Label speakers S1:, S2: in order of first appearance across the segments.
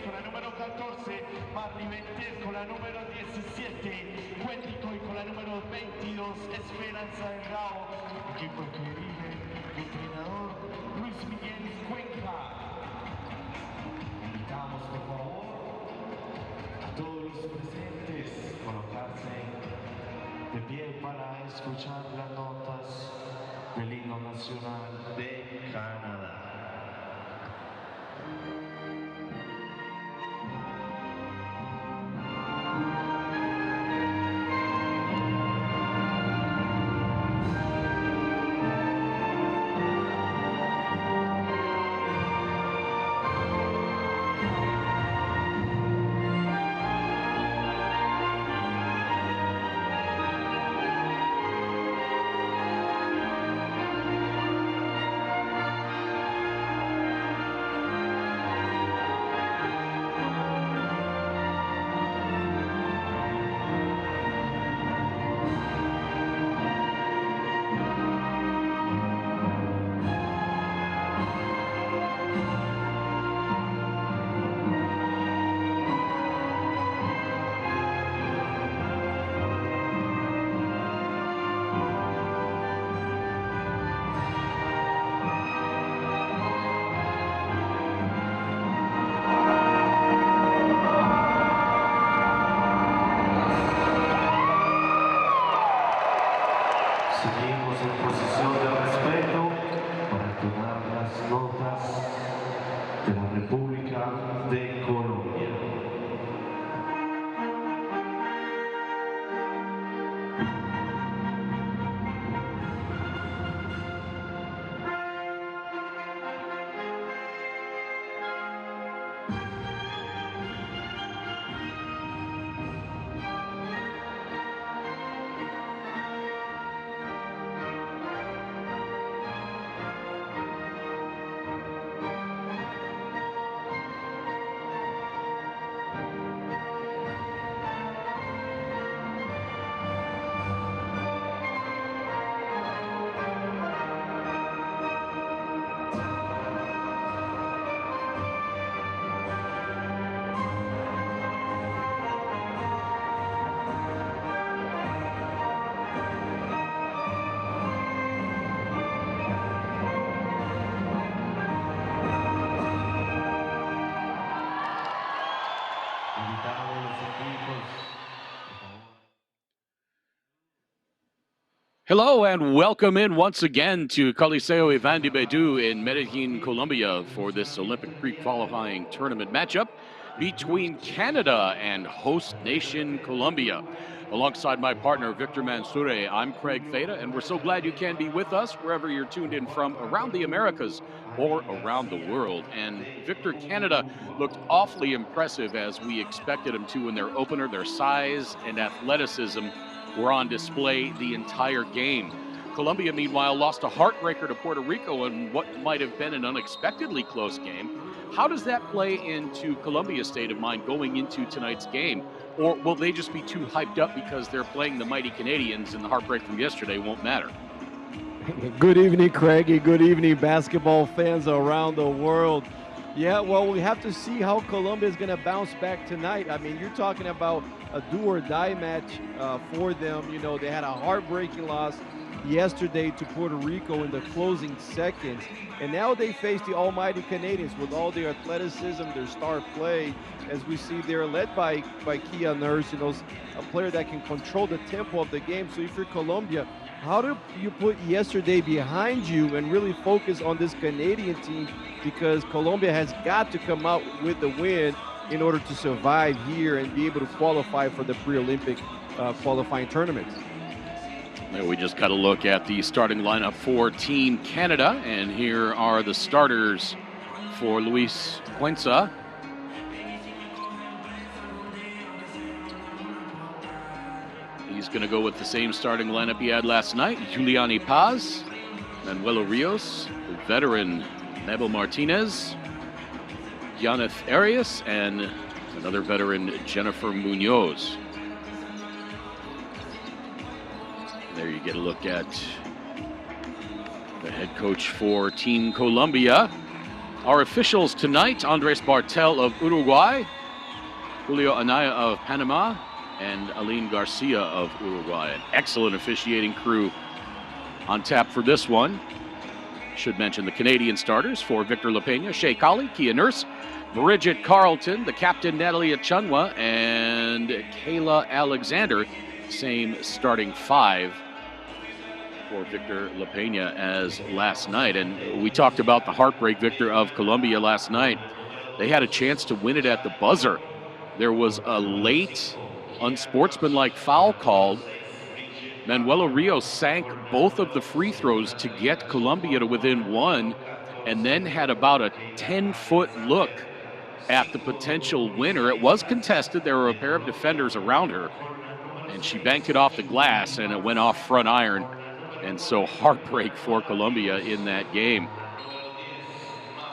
S1: con la número 14, Marliventer con la número 17, Cuéntico con la número 22, Esperanza del Rao, equipo que dirige el entrenador Luis Miguel Cuenca. Invitamos por favor a todos los presentes a colocarse de pie para escuchar las notas del himno nacional de Canadá. Seguimos en posición de respeto para tomar las notas de la República de Colombia.
S2: Hello and welcome in once again to Coliseo Iván de Bedú in Medellin, Colombia for this Olympic pre-qualifying tournament matchup between Canada and host nation Colombia. Alongside my partner Victor Mansoure, I'm Craig Theta, and we're so glad you can be with us wherever you're tuned in from around the Americas or around the world. And Victor, Canada looked awfully impressive as we expected them to in their opener. Their size and athleticism were on display the entire game. Colombia, meanwhile, lost a heartbreaker to Puerto Rico in what might have been an unexpectedly close game. How does that play into Colombia's state of mind going into tonight's game? Or will they just be too hyped up because they're playing the mighty Canadians and the heartbreak from yesterday won't matter?
S3: Good evening, Craigie. Good evening, basketball fans around the world. Yeah, well, we have to see how Colombia is going to bounce back tonight. I mean, you're talking about a do-or-die match for them. You know, they had a heartbreaking loss yesterday to Puerto Rico in the closing seconds. And now they face the almighty Canadians with all their athleticism, their star play. As we see, they're led by Kia Nurse, you know, a player that can control the tempo of the game. So if you're Colombia, how do you put yesterday behind you and really focus on this Canadian team? Because Colombia has got to come out with the win in order to survive here and be able to qualify for the pre-Olympic qualifying tournaments.
S2: There we just got a look at the starting lineup for Team Canada, and here are the starters for Luis Cuenca. He's going to go with the same starting lineup he had last night. Juliani Paz, Manuel Rios, the veteran Nebo Martinez, Yaneth Arias, and another veteran, Jennifer Munoz. There you get a look at the head coach for Team Colombia. Our officials tonight, Andres Bartel of Uruguay, Julio Anaya of Panama, and Aline Garcia of Uruguay. An excellent officiating crew on tap for this one. Should mention the Canadian starters for Victor LaPena, Shea Colley, Kia Nurse, Bridget Carlton, the captain Natalia Chunwa, and Kayla Alexander. Same starting five for Victor LaPena as last night. And we talked about the heartbreak, Victor, of Colombia last night. They had a chance to win it at the buzzer. There was a late, unsportsmanlike foul called. Manuela Rios sank both of the free throws to get Colombia to within one, and then had about a 10-foot look at the potential winner. It was contested. There were a pair of defenders around her, and she banked it off the glass, and it went off front iron. And so heartbreak for Colombia in that game.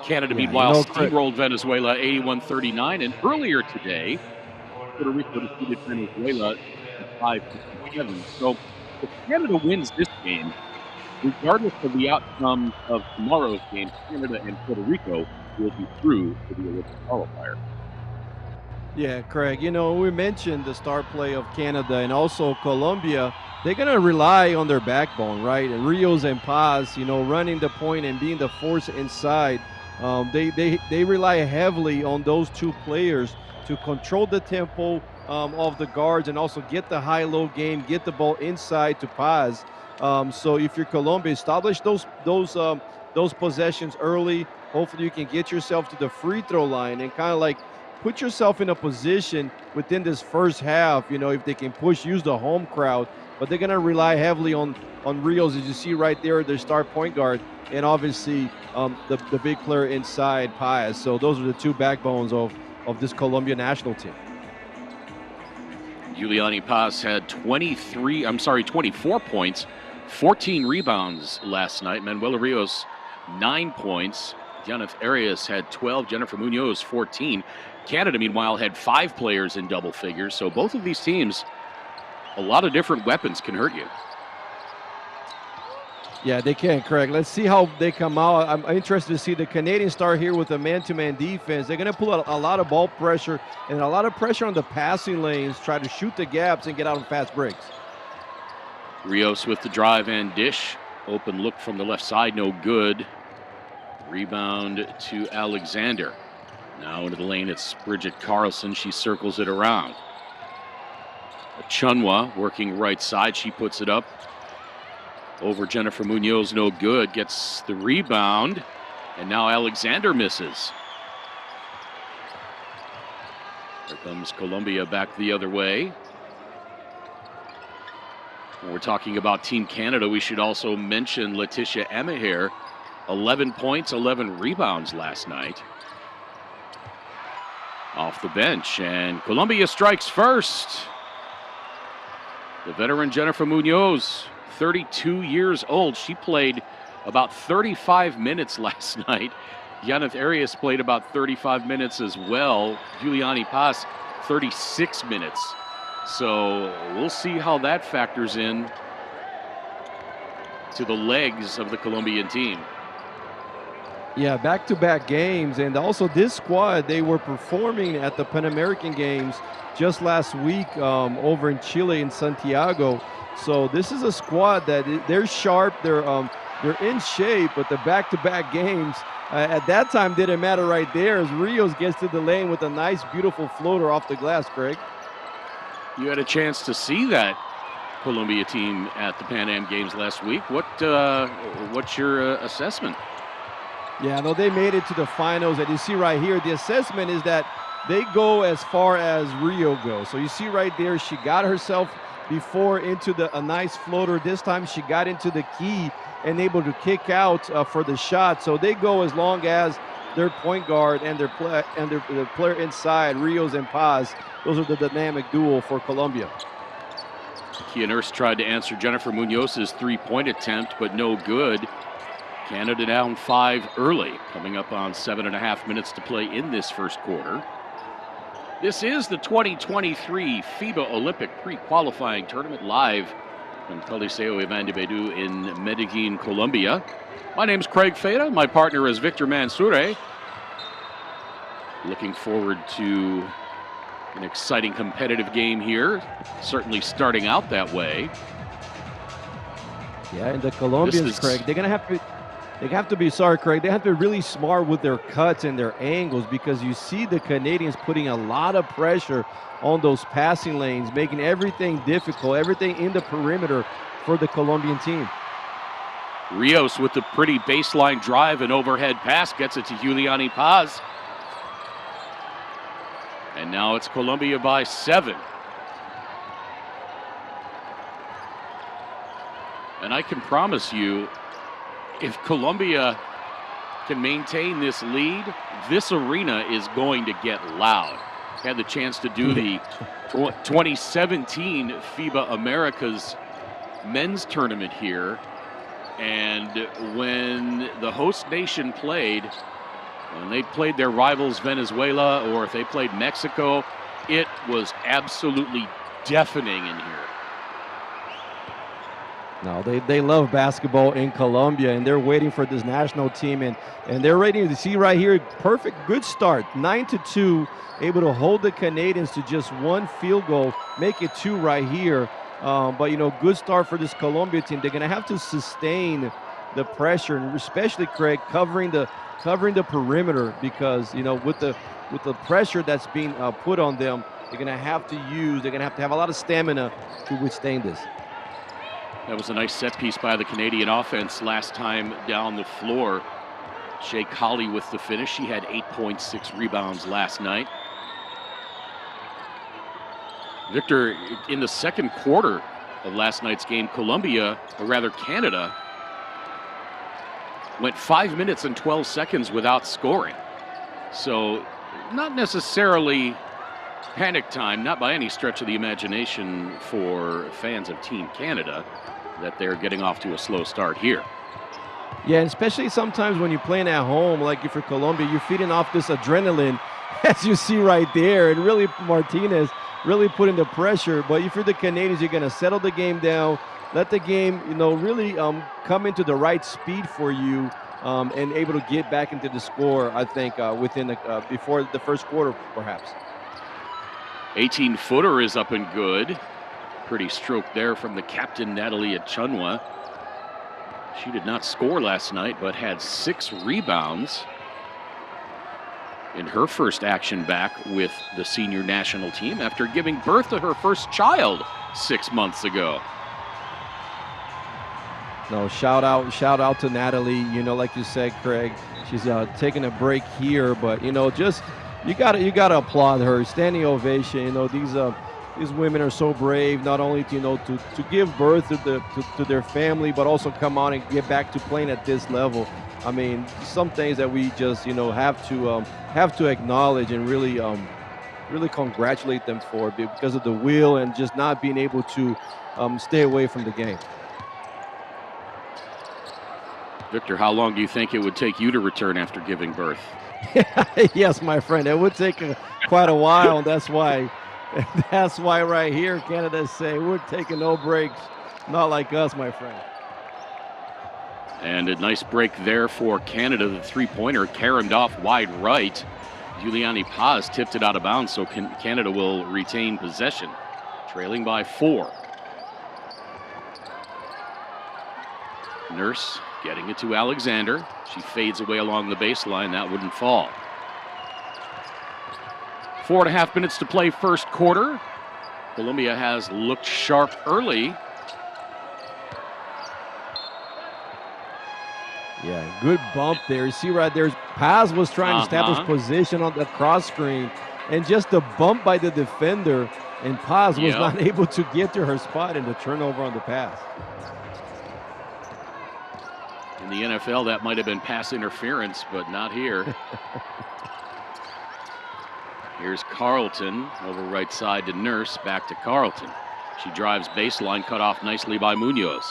S2: Canada, meanwhile, steamrolled Venezuela 81-39. And earlier today, Puerto Rico defeated Venezuela at 5-7. So if Canada wins this game, regardless of the outcome of tomorrow's game, Canada and Puerto Rico will be through to the Olympic qualifier.
S3: Yeah, Craig, you know, we mentioned the star play of Canada and also Colombia. They're going to rely on their backbone, right? And Rios and Paz, you know, running the point and being the force inside. They rely heavily on those two players to control the tempo of the guards and also get the high-low game, get the ball inside to Paz. So if you're Colombia, establish those possessions early. Hopefully you can get yourself to the free throw line and kind of like put yourself in a position within this first half, you know, if they can push, use the home crowd. But they're going to rely heavily on Rios, as you see right there, their star point guard, and obviously the big player inside, Paz. So those are the two backbones of this Colombia national team.
S2: Juliani Paz had 24 points, 14 rebounds last night. Manuela Rios, 9 points. Yaneth Arias had 12. Jennifer Munoz, 14. Canada, meanwhile, had 5 players in double figures. So both of these teams, a lot of different weapons can hurt you.
S3: Yeah, they can, Craig. Let's see how they come out. I'm interested to see the Canadian start here with a man-to-man defense. They're going to pull out a lot of ball pressure and a lot of pressure on the passing lanes, try to shoot the gaps and get out of fast breaks.
S2: Rios with the drive and dish. Open look from the left side, no good. Rebound to Alexander. Now into the lane, it's Bridget Carlson. She circles it around. Chunwa working right side. She puts it up over Jennifer Munoz, no good. Gets the rebound, and now Alexander misses. Here comes Colombia back the other way. When we're talking about Team Canada, we should also mention Letitia Emaher. 11 points, 11 rebounds last night. Off the bench, and Colombia strikes first. The veteran Jennifer Munoz, 32 years old. She played about 35 minutes last night. Yaneth Arias played about 35 minutes as well. Juliani Paz, 36 minutes. So we'll see how that factors in to the legs of the Colombian team.
S3: Yeah, back-to-back games, and also this squad, they were performing at the Pan American Games just last week over in Chile in Santiago. So this is a squad that they're sharp, they're in shape, but the back-to-back games at that time didn't matter right there as Rios gets to the lane with a nice, beautiful floater off the glass, Craig.
S2: You had a chance to see that Colombia team at the Pan Am Games last week. What's your assessment?
S3: Yeah, no, they made it to the finals, and you see right here, the assessment is that they go as far as Rio goes. So you see right there, she got herself before into a nice floater. This time she got into the key and able to kick out for the shot. So they go as long as their point guard and their player inside, Rios and Paz. Those are the dynamic duo for Colombia.
S2: Kia Nurse tried to answer Jennifer Munoz's three-point attempt, but no good. Canada down 5 early, coming up on 7.5 minutes to play in this first quarter. This is the 2023 FIBA Olympic pre-qualifying tournament live from Coliseo Iván de Bedú in Medellín, Colombia. My name's Craig Feda. My partner is Victor Mansoure. Looking forward to an exciting competitive game here. Certainly starting out that way.
S3: Yeah, and the Colombians, Craig, they're gonna have to. They have to be, sorry, Craig, they have to be really smart with their cuts and their angles, because you see the Canadians putting a lot of pressure on those passing lanes, making everything difficult, everything in the perimeter for the Colombian team.
S2: Rios with the pretty baseline drive and overhead pass gets it to Juliani Paz. And now it's Colombia by 7. And I can promise you, if Colombia can maintain this lead, this arena is going to get loud. Had the chance to do the 2017 FIBA Americas men's tournament here. And when the host nation played, when they played their rivals Venezuela, or if they played Mexico, it was absolutely deafening in here.
S3: No, they love basketball in Colombia, and they're waiting for this national team, and they're ready to see right here, perfect, good start, 9-2, able to hold the Canadians to just 1 field goal, make it 2 right here. But, you know, good start for this Colombia team. They're going to have to sustain the pressure, and especially, Craig, covering the perimeter, because, you know, with the pressure that's being put on them, they're going to have to have a lot of stamina to withstand this.
S2: That was a nice set piece by the Canadian offense last time down the floor. Shea Colley with the finish. She had 8.6 rebounds last night. Victor, in the second quarter of last night's game, Canada went 5 minutes and 12 seconds without scoring. So not necessarily panic time, not by any stretch of the imagination for fans of Team Canada, that they're getting off to a slow start here.
S3: Yeah, and especially sometimes when you're playing at home, like if you're Colombia, you're feeding off this adrenaline, as you see right there, and really Martinez really putting the pressure. But if you're the Canadians, you're going to settle the game down, let the game, you know, really come into the right speed for you, and able to get back into the score, I think, within before the first quarter, perhaps.
S2: 18-footer is up and good. Pretty stroke there from the captain, Natalie Achunwa. She did not score last night, but had 6 rebounds in her first action back with the senior national team after giving birth to her first child 6 months ago.
S3: No, shout out to Natalie. You know, like you said, Craig, she's taking a break here, but, you know, just you gotta applaud her. Standing ovation. You know, these women are so brave, not only to, you know, to give birth to their family, but also come on and get back to playing at this level. I mean, some things that we just, you know, have to acknowledge and really congratulate them for, because of the will and just not being able to stay away from the game.
S2: Victor, how long do you think it would take you to return after giving birth?
S3: Yes, my friend, it would take quite a while. That's why right here, Canada say we're taking no breaks, not like us, my friend.
S2: And a nice break there for Canada. The three-pointer caromed off wide right. Juliani Paz tipped it out of bounds, so Canada will retain possession, trailing by 4. Nurse getting it to Alexander. She fades away along the baseline. That wouldn't fall. 4.5 minutes to play first quarter. Colombia has looked sharp early.
S3: Yeah, good bump there. You see right there, Paz was trying to establish position on the cross screen, and just a bump by the defender, and Paz was not able to get to her spot, and the turnover on the pass.
S2: In the NFL, that might have been pass interference, but not here. Here's Carlton over right side to Nurse, back to Carlton. She drives baseline, cut off nicely by Munoz.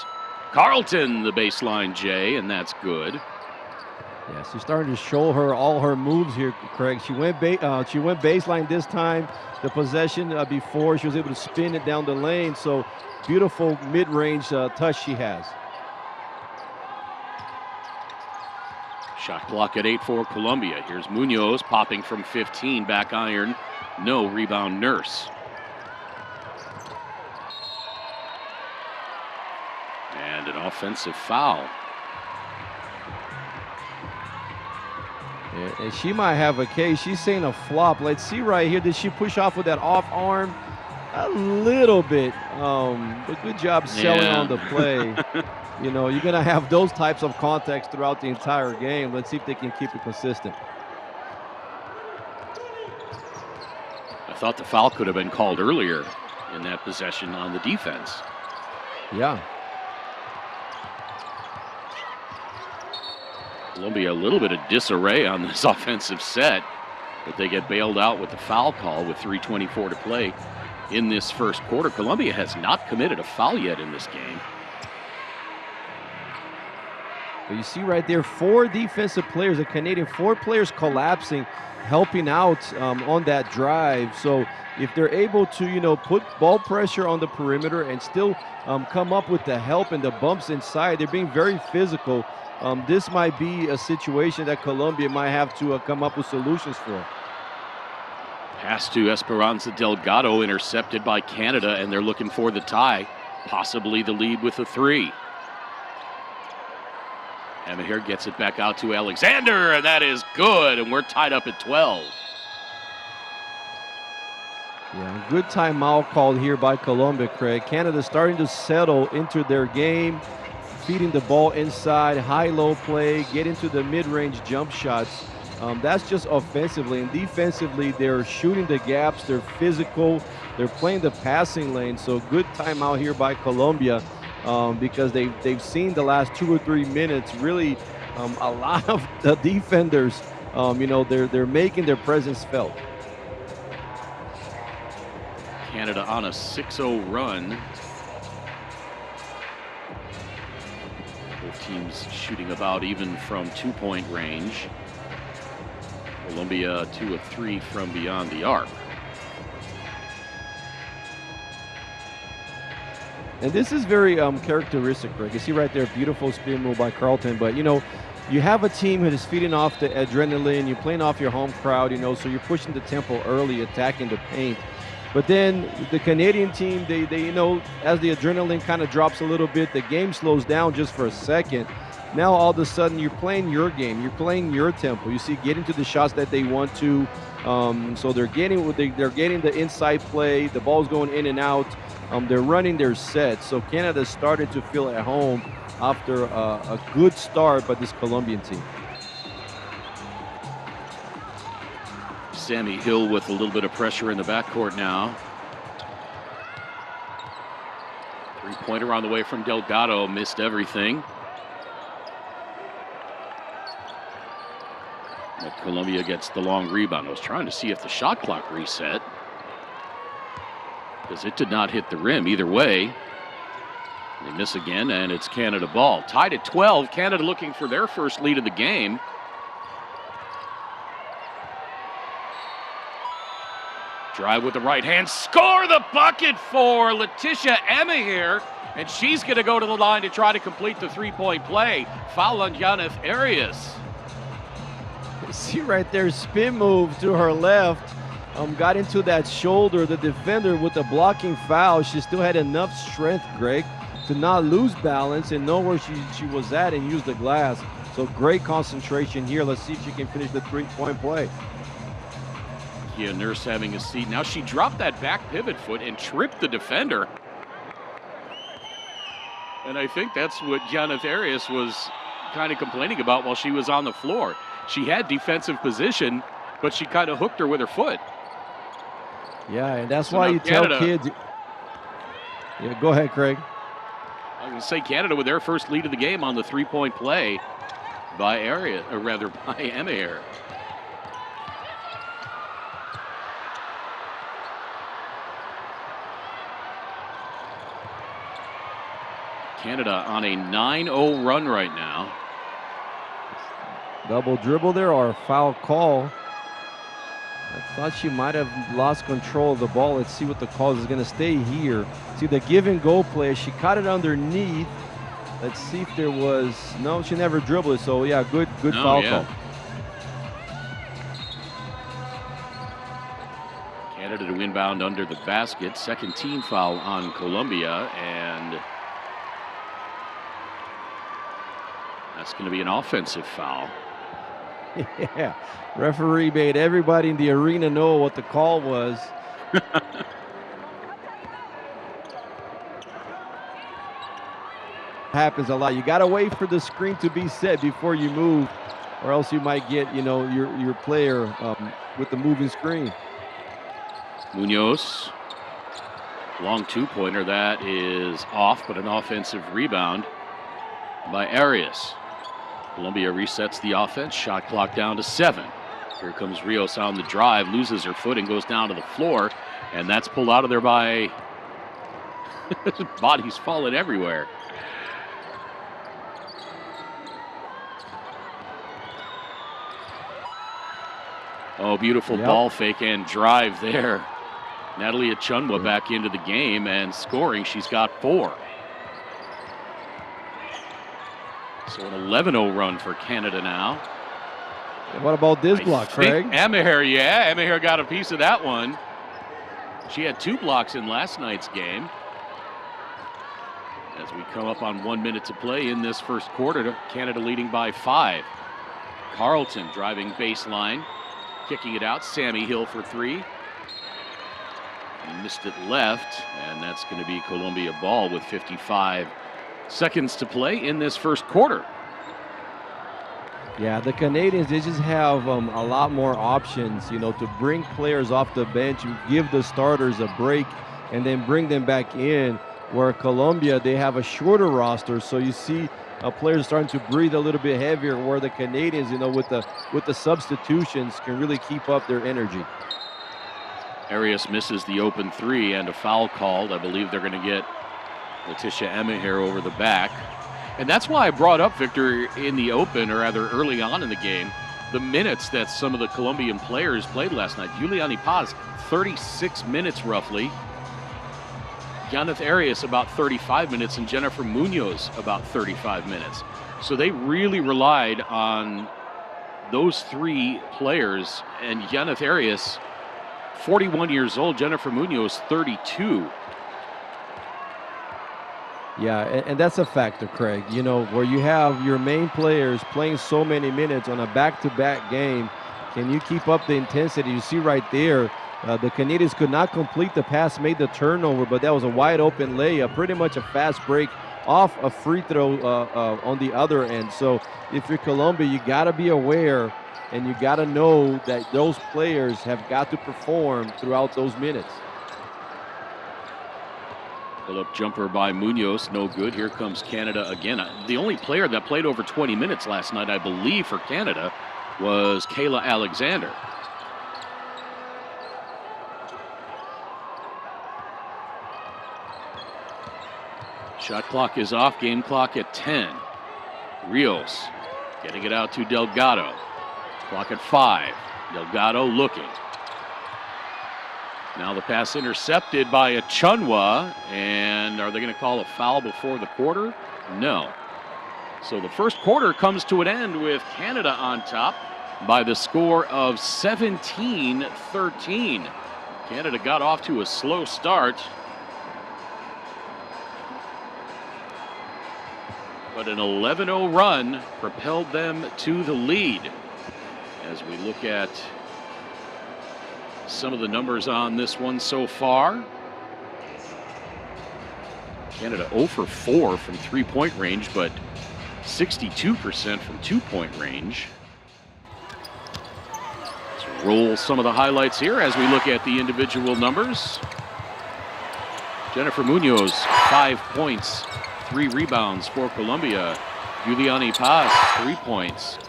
S2: Carlton, the baseline, Jay, and that's good.
S3: Yeah, she's starting to show her all her moves here, Craig. She went baseline this time. The possession before, she was able to spin it down the lane. So beautiful mid-range touch she has.
S2: Shot clock at 8 for Colombia. Here's Munoz popping from 15, back iron. No rebound, Nurse. And an offensive foul.
S3: Yeah, and she might have a case. She's saying a flop. Let's see right here. Did she push off with that off arm? A little bit. But good job selling on the play. You know, you're going to have those types of contacts throughout the entire game. Let's see if they can keep it consistent.
S2: I thought the foul could have been called earlier in that possession on the defense.
S3: Yeah.
S2: Colombia a little bit of disarray on this offensive set, but they get bailed out with the foul call with 3:24 to play in this first quarter. Colombia has not committed a foul yet in this game.
S3: But you see right there, 4 defensive players, the Canadian, 4 players collapsing, helping out on that drive. So if they're able to, you know, put ball pressure on the perimeter and still come up with the help and the bumps inside, they're being very physical. This might be a situation that Colombia might have to come up with solutions for.
S2: Pass to Esperanza Delgado, intercepted by Canada, and they're looking for the tie, possibly the lead with a 3. Emma here gets it back out to Alexander, and that is good, and we're tied up at 12.
S3: Yeah, good timeout called here by Colombia, Craig. Canada starting to settle into their game, feeding the ball inside, high-low play, get into the mid-range jump shots. That's just offensively. And defensively, they're shooting the gaps, they're physical, they're playing the passing lane. So good timeout here by Colombia because they've seen the last 2 or 3 minutes really a lot of the defenders, you know, they're making their presence felt.
S2: Canada on a 6-0 run. Both teams shooting about even from 2-point range. Colombia 2 of 3 from beyond the arc.
S3: And this is very characteristic, Greg. You see right there, beautiful spin move by Carlton. But, you know, you have a team that is feeding off the adrenaline. You're playing off your home crowd, you know, so you're pushing the tempo early, attacking the paint. But then the Canadian team, they you know, as the adrenaline kind of drops a little bit, the game slows down just for a second. Now all of a sudden you're playing your game, you're playing your tempo. You see, getting to the shots that they want to. So they're getting the inside play. The ball's going in and out. They're running their sets. So Canada started to feel at home after a good start by this Colombian team.
S2: Sammy Hill with a little bit of pressure in the backcourt now. 3-pointer on the way from Delgado, missed everything. But Colombia gets the long rebound. I was trying to see if the shot clock reset, because it did not hit the rim either way. They miss again, and it's Canada ball. Tied at 12, Canada looking for their first lead of the game. Drive with the right hand, score the bucket for Leticia Emma here, and she's going to go to the line to try to complete the 3-point play. Foul on Yaneth Arias.
S3: See right there, spin move to her left. Got into that shoulder, the defender with the blocking foul. She still had enough strength, Greg, to not lose balance and know where she was at and use the glass. So great concentration here. Let's see if she can finish the 3-point play.
S2: Yeah, Nurse having a seat. Now she dropped that back pivot foot and tripped the defender. And I think that's what Yaneth Arias was kind of complaining about while she was on the floor. She had defensive position, but she kind of hooked her with her foot.
S3: Yeah, and that's why you tell kids. Yeah, go ahead, Craig.
S2: I was going to say Canada with their first lead of the game on the 3-point play by Arias, or rather by Emma here. Canada on a 9-0 run right now.
S3: Double dribble there or a foul call. I thought she might have lost control of the ball. Let's see what the call is. Going to stay here. See the give and go play. She caught it underneath. Let's see if there was, no, she never dribbled it, so yeah, good foul call.
S2: Canada to inbound under the basket. Second team foul on Colombia, and that's going to be an offensive foul.
S3: Yeah, referee made everybody in the arena know what the call was. Happens a lot. You got to wait for the screen to be set before you move, or else you might get, you know, your player with the moving screen.
S2: Munoz, long two-pointer, that is off, but an offensive rebound by Arias. Colombia resets the offense, shot clock down to 7. Here comes Rios on the drive, loses her footing, goes down to the floor, and that's pulled out of there by bodies falling everywhere. Oh, beautiful ball fake and drive there. Natalie Achunwa back into the game and scoring. She's got 4. So an 11-0 run for Canada now.
S3: What about this block, Craig?
S2: Emaher got a piece of that one. She had 2 blocks in last night's game. As we come up on 1 minute to play in this first quarter, Canada leading by 5. Carlton driving baseline, kicking it out. Sammy Hill for 3. Missed it left, and that's going to be Colombia ball with 55 seconds to play in this first quarter.
S3: Yeah, the Canadians, they just have a lot more options, you know, to bring players off the bench, give the starters a break, and then bring them back in. Where Colombia, they have a shorter roster, so you see players starting to breathe a little bit heavier, where the Canadians, you know, with the substitutions can really keep up their energy.
S2: Arias misses the open 3 and a foul called. I believe they're going to get Letitia Emaher over the back. And that's why I brought up, Victor, in the open, or rather early on in the game, the minutes that some of the Colombian players played last night. Juliani Paz, 36 minutes roughly. Yaneth Arias about 35 minutes, and Jennifer Munoz about 35 minutes. So they really relied on those 3 players, and Yaneth Arias, 41 years old, Jennifer Munoz, 32.
S3: Yeah, and that's a factor, Craig. You know, where you have your main players playing so many minutes on a back-to-back game, can you keep up the intensity? You see right there, the Canadians could not complete the pass, made the turnover, but that was a wide-open layup, pretty much a fast break off a free throw on the other end. So if you're Colombia, you got to be aware, and you got to know that those players have got to perform throughout those minutes.
S2: Pull-up jumper by Munoz, no good. Here comes Canada again. The only player that played over 20 minutes last night, I believe, for Canada was Kayla Alexander. Shot clock is off, game clock at 10. Rios getting it out to Delgado. Clock at 5. Delgado looking. Now the pass intercepted by Achunwa, and are they going to call a foul before the quarter? No. So the first quarter comes to an end with Canada on top by the score of 17-13. Canada got off to a slow start, but an 11-0 run propelled them to the lead. As we look at some of the numbers on this one so far, Canada 0 for 4 from three-point range, but 62% from two-point range. Let's roll some of the highlights here as we look at the individual numbers. Jennifer Munoz, 5 points, 3 rebounds for Colombia. Juliani Paz, 3 points.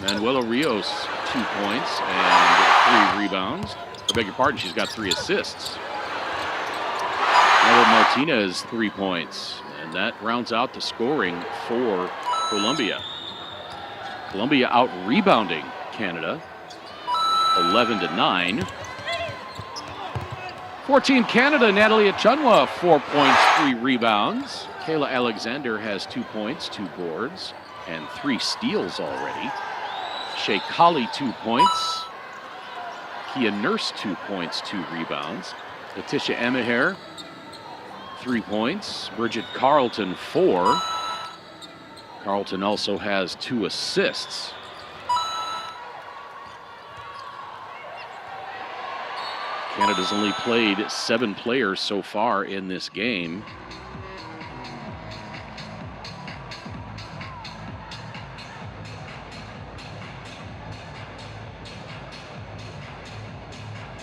S2: Manuela Rios, 2 points and 3 rebounds. I beg your pardon, she's got 3 assists. Ella Martinez, 3 points. And that rounds out the scoring for Colombia. Colombia out rebounding Canada, 11-9. 14 Canada, Natalie Achunwa, 4 points, 3 rebounds. Kayla Alexander has 2 points, 2 boards, and 3 steals already. Shea Colley, 2 points. Kia Nurse, 2 points, 2 rebounds. Letitia Emaher, 3 points. Bridget Carlton, 4. Carlton also has 2 assists. Canada's only played 7 players so far in this game.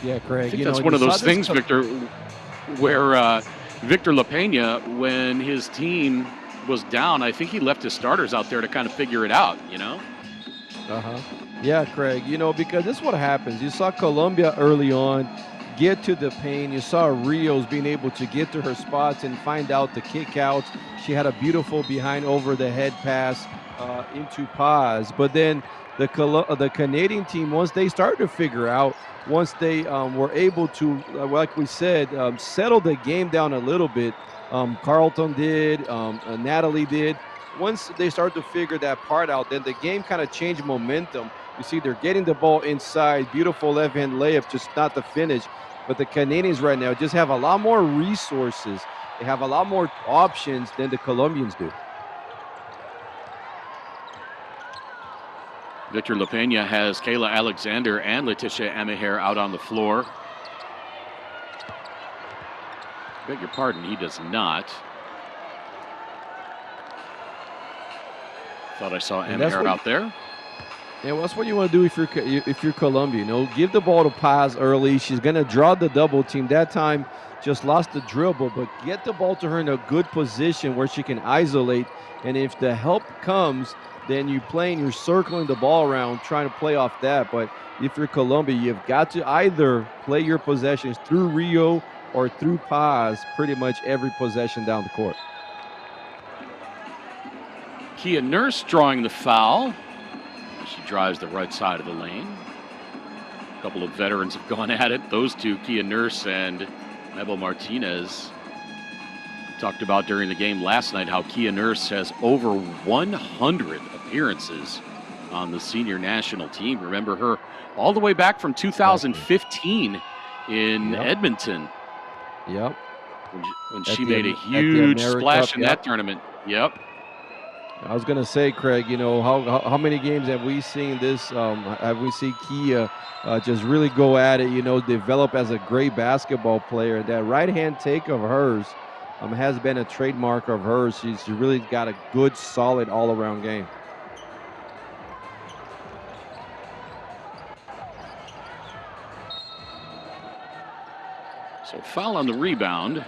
S3: Yeah, Craig.
S2: I think that's one of those things, Victor, where Victor LaPena, when his team was down, I think he left his starters out there to kind of figure it out, you know?
S3: Yeah, Craig, because this is what happens. You saw Colombia early on get to the paint. You saw Rios being able to get to her spots and find out the kickouts. She had a beautiful behind over the head pass into Paz. But then the Canadian team, once they started to figure out, once they were able to, like we said, settle the game down a little bit, Carlton did, Natalie did. Once they started to figure that part out, then the game kind of changed momentum. You see, they're getting the ball inside, beautiful left-hand layup, just not the finish. But the Canadians right now just have a lot more resources. They have a lot more options than the Colombians do.
S2: Victor LaPena has Kayla Alexander and Letitia Emaher out on the floor. Beg your pardon, he does not. Thought I saw Emaher out there.
S3: Yeah, well, that's what you want to do if you're Colombia. Give the ball to Paz early. She's going to draw the double team. That time just lost the dribble, but get the ball to her in a good position where she can isolate. And if the help comes, then you're circling the ball around, trying to play off that. But if you're Colombia, you've got to either play your possessions through Rio or through Paz pretty much every possession down the court.
S2: Kia Nurse drawing the foul. She drives the right side of the lane. A couple of veterans have gone at it. Those two, Kia Nurse and Mabel Martinez. Talked about during the game last night how Kia Nurse has over 100 appearances on the senior national team. Remember her all the way back from 2015 in Edmonton.
S3: Yep.
S2: When she made a huge splash in that tournament. Yep.
S3: I was going to say, Craig, how many games have we seen this? Have we seen Kia just really go at it, develop as a great basketball player? That right-hand take of hers has been a trademark of hers. She's really got a good, solid all-around game.
S2: So foul on the rebound.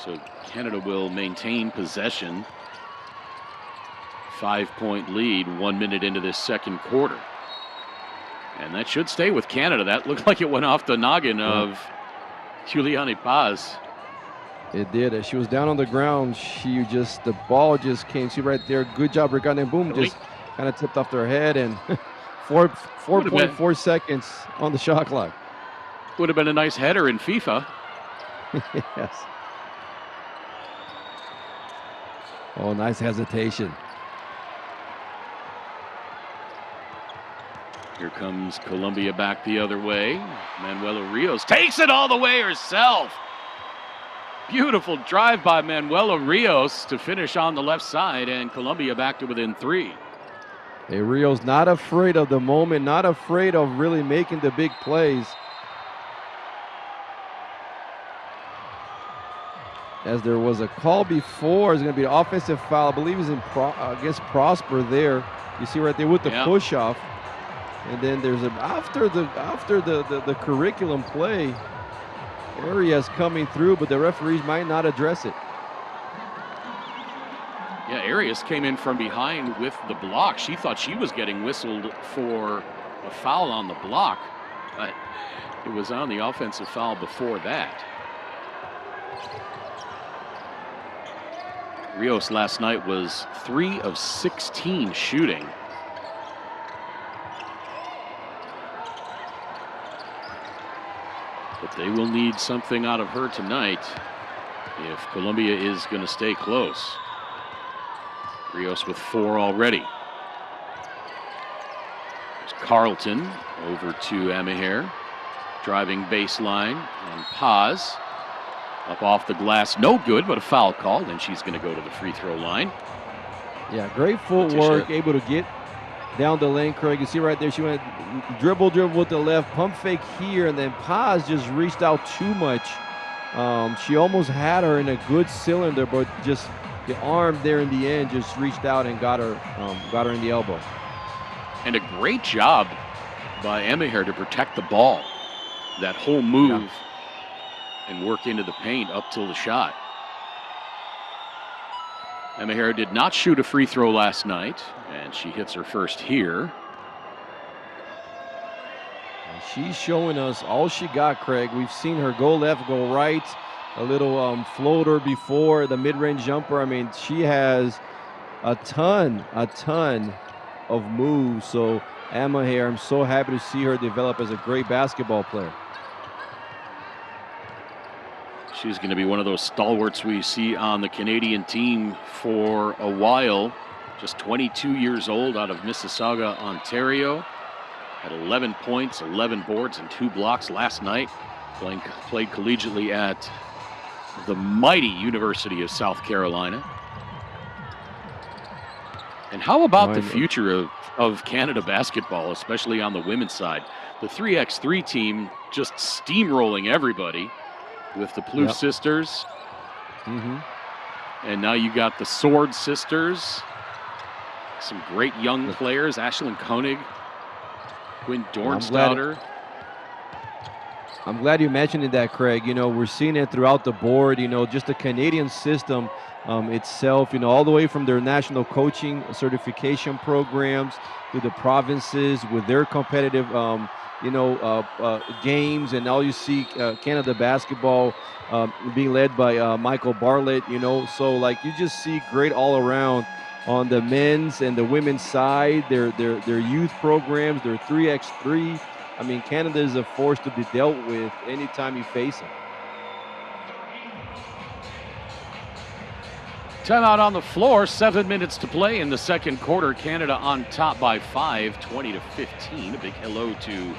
S2: So Canada will maintain possession. 5-point lead, 1 minute into this second quarter. And that should stay with Canada. That looked like it went off the noggin of Juliani Paz.
S3: It did. As she was down on the ground, the ball just came. See right there, good job, Ricardo, and boom, just kind of tipped off their head, and 4.4 seconds on the shot clock.
S2: Would have been a nice header in FIFA.
S3: Yes. Oh, nice hesitation.
S2: Here comes Colombia back the other way. Manuela Rios takes it all the way herself. Beautiful drive by Manuela Rios to finish on the left side, and Colombia back to within 3.
S3: Hey, Rios not afraid of the moment, not afraid of really making the big plays. As there was a call before, it's going to be an offensive foul. I believe it's against Prosper there. You see right there with the push-off. And then there's after the curriculum play, areas coming through, but the referees might not address it.
S2: Yeah, Arias came in from behind with the block. She thought she was getting whistled for a foul on the block, but it was on the offensive foul before that. Rios last night was 3 of 16 shooting. But they will need something out of her tonight if Colombia is going to stay close. Rios with 4 already. There's Carlton over to Amiher. Driving baseline and Paz. Up off the glass, no good, but a foul called, and she's going to go to the free throw line.
S3: Yeah, great footwork, able to get down the lane, Craig. You see right there, she went dribble with the left, pump fake here, and then Paz just reached out too much. She almost had her in a good cylinder, but just the arm there in the end just reached out and got her in the elbow.
S2: And a great job by Amiher to protect the ball. That whole move and work into the paint up till the shot. Amiher did not shoot a free throw last night, and she hits her first here.
S3: And she's showing us all she got, Craig. We've seen her go left, go right, a little floater before, the mid-range jumper. I mean, she has a ton of moves. So Amiher, I'm so happy to see her develop as a great basketball player.
S2: She's going to be one of those stalwarts we see on the Canadian team for a while. Just 22 years old, out of Mississauga, Ontario. Had 11 points, 11 boards, and 2 blocks last night. Played collegiately at the mighty University of South Carolina. And how about the future of Canada basketball, especially on the women's side? The 3x3 team just steamrolling everybody. With the Plouffe sisters. And now you got the Sword sisters. Some great young players. Ashlyn Koenig, Quinn Dornstouter.
S3: I'm glad you mentioned that, Craig. You know, we're seeing it throughout the board. You know, just the Canadian system itself, you know, all the way from their national coaching certification programs to the provinces with their competitive games, and now you see Canada basketball being led by Michael Bartlett, you know, so like you just see great all around on the men's and the women's side, their youth programs, their 3x3. I mean, Canada is a force to be dealt with anytime you face them.
S2: Timeout on the floor, 7 minutes to play in the second quarter. Canada on top by 5, 20-15. A big hello to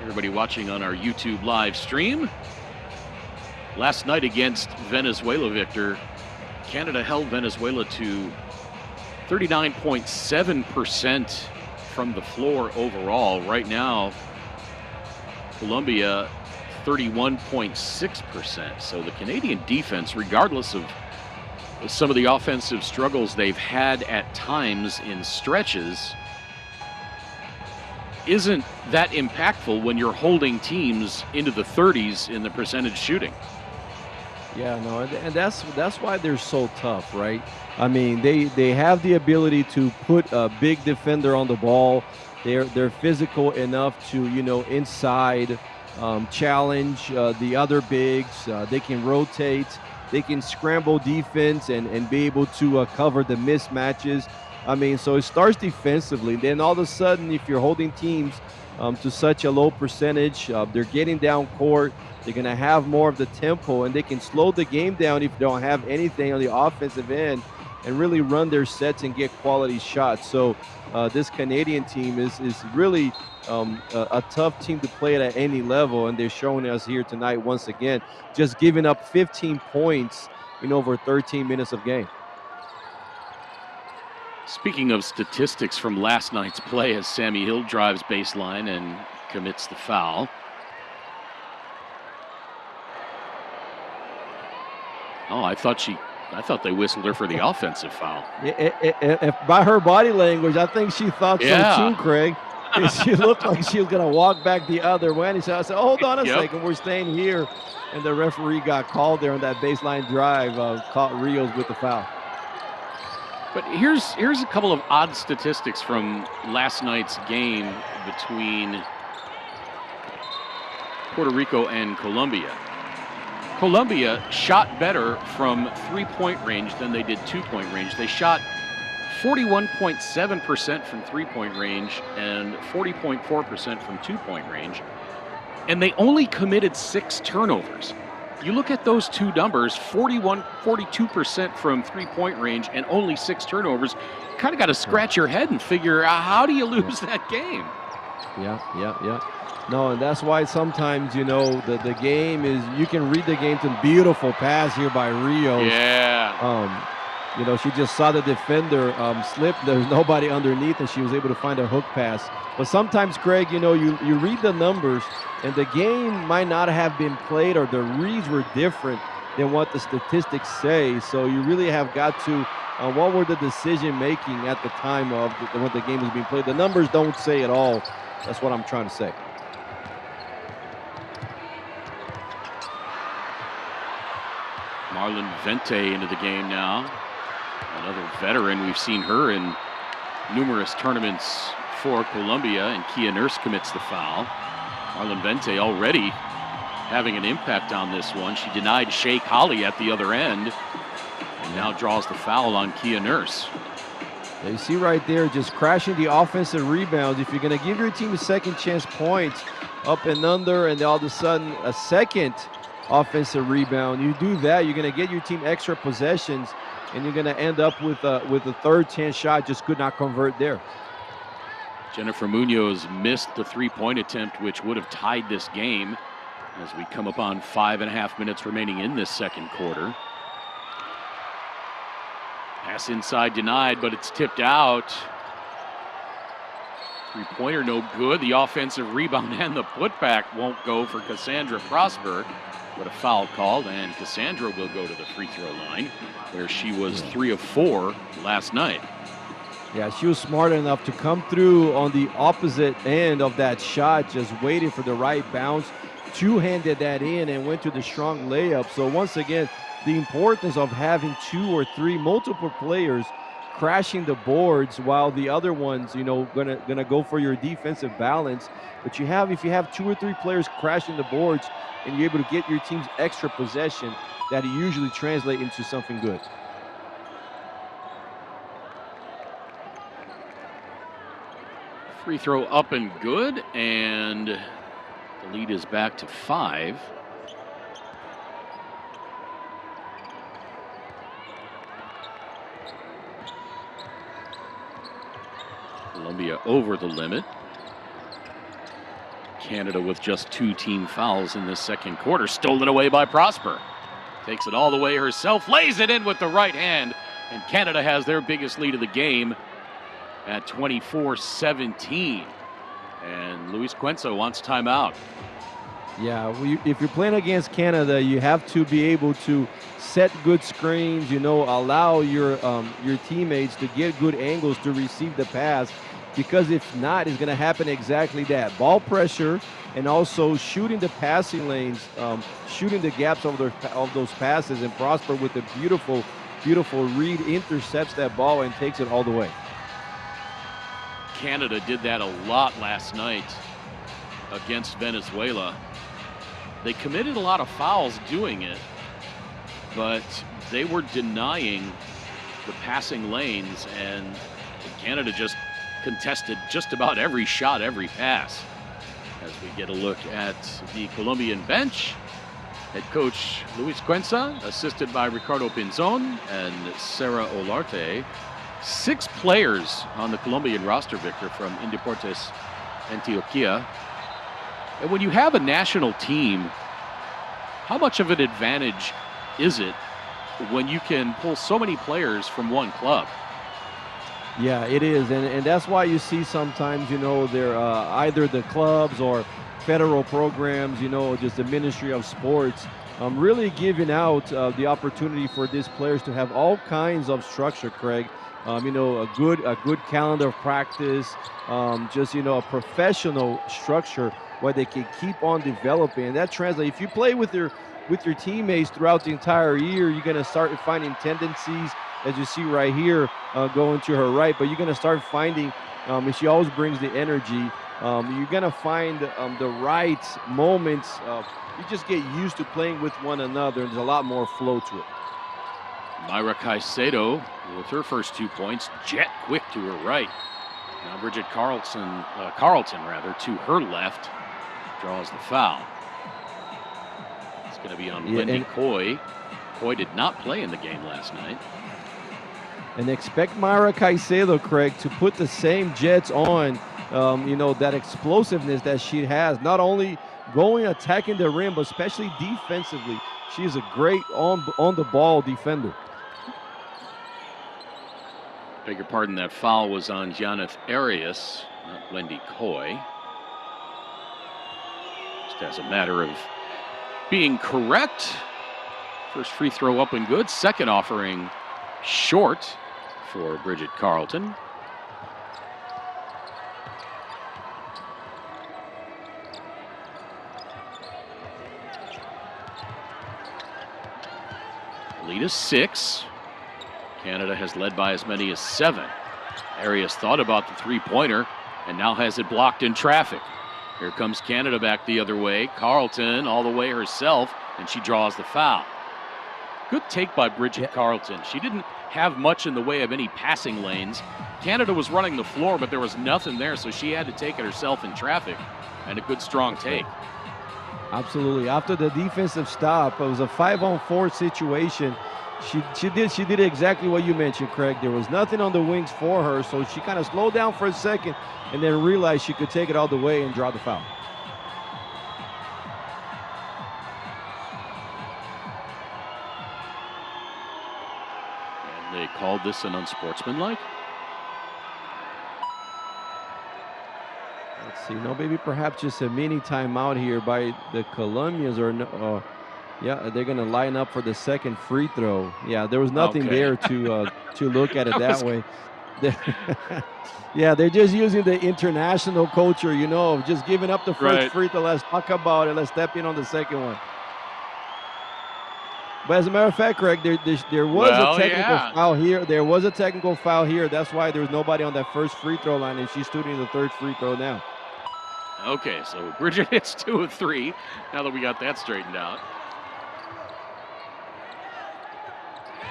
S2: everybody watching on our YouTube live stream. Last night against Venezuela, Victor, Canada held Venezuela to 39.7% from the floor overall. Right now, Colombia 31.6%. So the Canadian defense, regardless of some of the offensive struggles they've had at times in stretches, isn't that impactful when you're holding teams into the 30s in the percentage shooting.
S3: Yeah, no, and that's why they're so tough, right? I mean, they have the ability to put a big defender on the ball. They're physical enough to, you know, inside challenge the other bigs. They can rotate. They can scramble defense and be able to cover the mismatches. I mean, so it starts defensively. Then all of a sudden, if you're holding teams to such a low percentage, they're getting down court. They're going to have more of the tempo, and they can slow the game down if they don't have anything on the offensive end and really run their sets and get quality shots. So this Canadian team is really a tough team to play at any level, and they're showing us here tonight once again, just giving up 15 points in over 13 minutes of game.
S2: Speaking of statistics from last night's play, as Sammy Hill drives baseline and commits the foul. Oh, I thought they whistled her for the offensive foul.
S3: If by her body language, I think she thought so too, Craig. She looked like she was going to walk back the other way. And I said, hold on a second, we're staying here. And the referee got called there on that baseline drive, caught Rios with the foul.
S2: But here's a couple of odd statistics from last night's game between Puerto Rico and Colombia. Colombia shot better from three-point range than they did two-point range. They shot 41.7% from three-point range and 40.4% from two-point range. And they only committed 6 turnovers. you look at those two numbers, 42% from three-point range and only 6 turnovers. You kind of got to scratch your head and figure out, how do you lose that game?
S3: Yeah. No, and that's why sometimes, you know, the game is, you can read the game to beautiful pass here by Rio.
S2: Yeah.
S3: You know, she just saw the defender slip. There's nobody underneath, and she was able to find a hook pass. But sometimes, Craig, you know, you read the numbers, and the game might not have been played, or the reads were different than what the statistics say. So you really have got to, what were the decision-making at the time of when the game was being played? The numbers don't say it all. That's what I'm trying to say.
S2: Marlon Vente into the game now. Another veteran. We've seen her in numerous tournaments for Colombia, and Kia Nurse commits the foul. Marlon Vente already having an impact on this one. She denied Shea Colley at the other end, and now draws the foul on Kia Nurse.
S3: You see right there, just crashing the offensive rebounds. If you're going to give your team a second chance points up and under, and all of a sudden a second offensive rebound, you do that, you're going to get your team extra possessions, and you're going to end up with a third chance shot. Just could not convert there.
S2: Jennifer Munoz missed the three-point attempt, which would have tied this game, as we come up on 5.5 minutes remaining in this second quarter. Pass inside denied, but it's tipped out. Three-pointer no good. The offensive rebound and the putback won't go for Cassandra Prosper. But a foul called, and Cassandra will go to the free throw line, where she was 3 of 4 last night.
S3: Yeah, she was smart enough to come through on the opposite end of that shot, just waiting for the right bounce, two-handed that in and went to the strong layup. So once again, the importance of having 2 or 3 multiple players crashing the boards, while the other ones, you know, gonna go for your defensive balance. But if you have 2 or 3 players crashing the boards, and you're able to get your team's extra possession, that usually translate into something good.
S2: Free throw up and good, and the lead is back to 5. Colombia over the limit. Canada with just 2 team fouls in this second quarter. Stolen away by Prosper. Takes it all the way herself, lays it in with the right hand, and Canada has their biggest lead of the game at 24-17. And Luis Cuenca wants timeout.
S3: Yeah, if you're playing against Canada, you have to be able to set good screens, you know, allow your teammates to get good angles to receive the pass, because if not, it's going to happen exactly that. Ball pressure, and also shooting the passing lanes, shooting the gaps of those passes, and Prosper with a beautiful read, intercepts that ball and takes it all the way.
S2: Canada did that a lot last night against Venezuela. They committed a lot of fouls doing it, but they were denying the passing lanes, and Canada just contested just about every shot, every pass. As we get a look at the Colombian bench, head coach Luis Cuenca, assisted by Ricardo Pinzon and Sarah Olarte. 6 players on the Colombian roster, Victor, from Indeportes Antioquia. And when you have a national team, how much of an advantage is it when you can pull so many players from one club?
S3: Yeah, it is, and that's why you see sometimes, you know, they're either the clubs or federal programs, you know, just the Ministry of Sports, really giving out the opportunity for these players to have all kinds of structure, Craig. You know, a good calendar of practice, just, you know, a professional structure where they can keep on developing. And that translates. If you play with your teammates throughout the entire year, you're going to start finding tendencies, as you see right here, going to her right. But you're going to start finding, and she always brings the energy, you're going to find the right moments. You just get used to playing with one another, and there's a lot more flow to it.
S2: Myra Caicedo with her first 2 points, jet quick to her right. Now Bridget Carlton to her left, draws the foul. It's going to be on Wendy Coy. Coy did not play in the game last night.
S3: And expect Mayra Caicedo, Craig, to put the same jets on, that explosiveness that she has, not only attacking the rim, but especially defensively. She's a great on the ball defender.
S2: Beg your pardon, that foul was on Janeth Arias, not Wendy Coy. Just as a matter of being correct. First free throw up and good. Second offering short for Bridget Carlton. Lead is 6. Canada has led by as many as 7. Arias thought about the three-pointer and now has it blocked in traffic. Here comes Canada back the other way. Carlton all the way herself, and she draws the foul. Good take by Bridget Carlton. She didn't have much in the way of any passing lanes. Canada was running the floor, but there was nothing there, so she had to take it herself in traffic, and a good strong take.
S3: Absolutely. After the defensive stop, it was a 5-on-4 situation. She did exactly what you mentioned, Craig. There was nothing on the wings for her, so she kind of slowed down for a second and then realized she could take it all the way and draw the foul.
S2: And they called this an unsportsmanlike.
S3: Let's see, maybe perhaps just a mini timeout here by the Colombians, or no. Yeah, they're going to line up for the second free throw. Yeah, there was nothing there to look at it that way. Yeah, they're just using the international culture, of just giving up the first free throw. Let's talk about it. Let's step in on the second one. But as a matter of fact, Craig, there was a technical foul here. There was a technical foul here. That's why there was nobody on that first free throw line, and she's shooting the third free throw now.
S2: Okay, so Bridget hits 2 of 3. Now that we got that straightened out.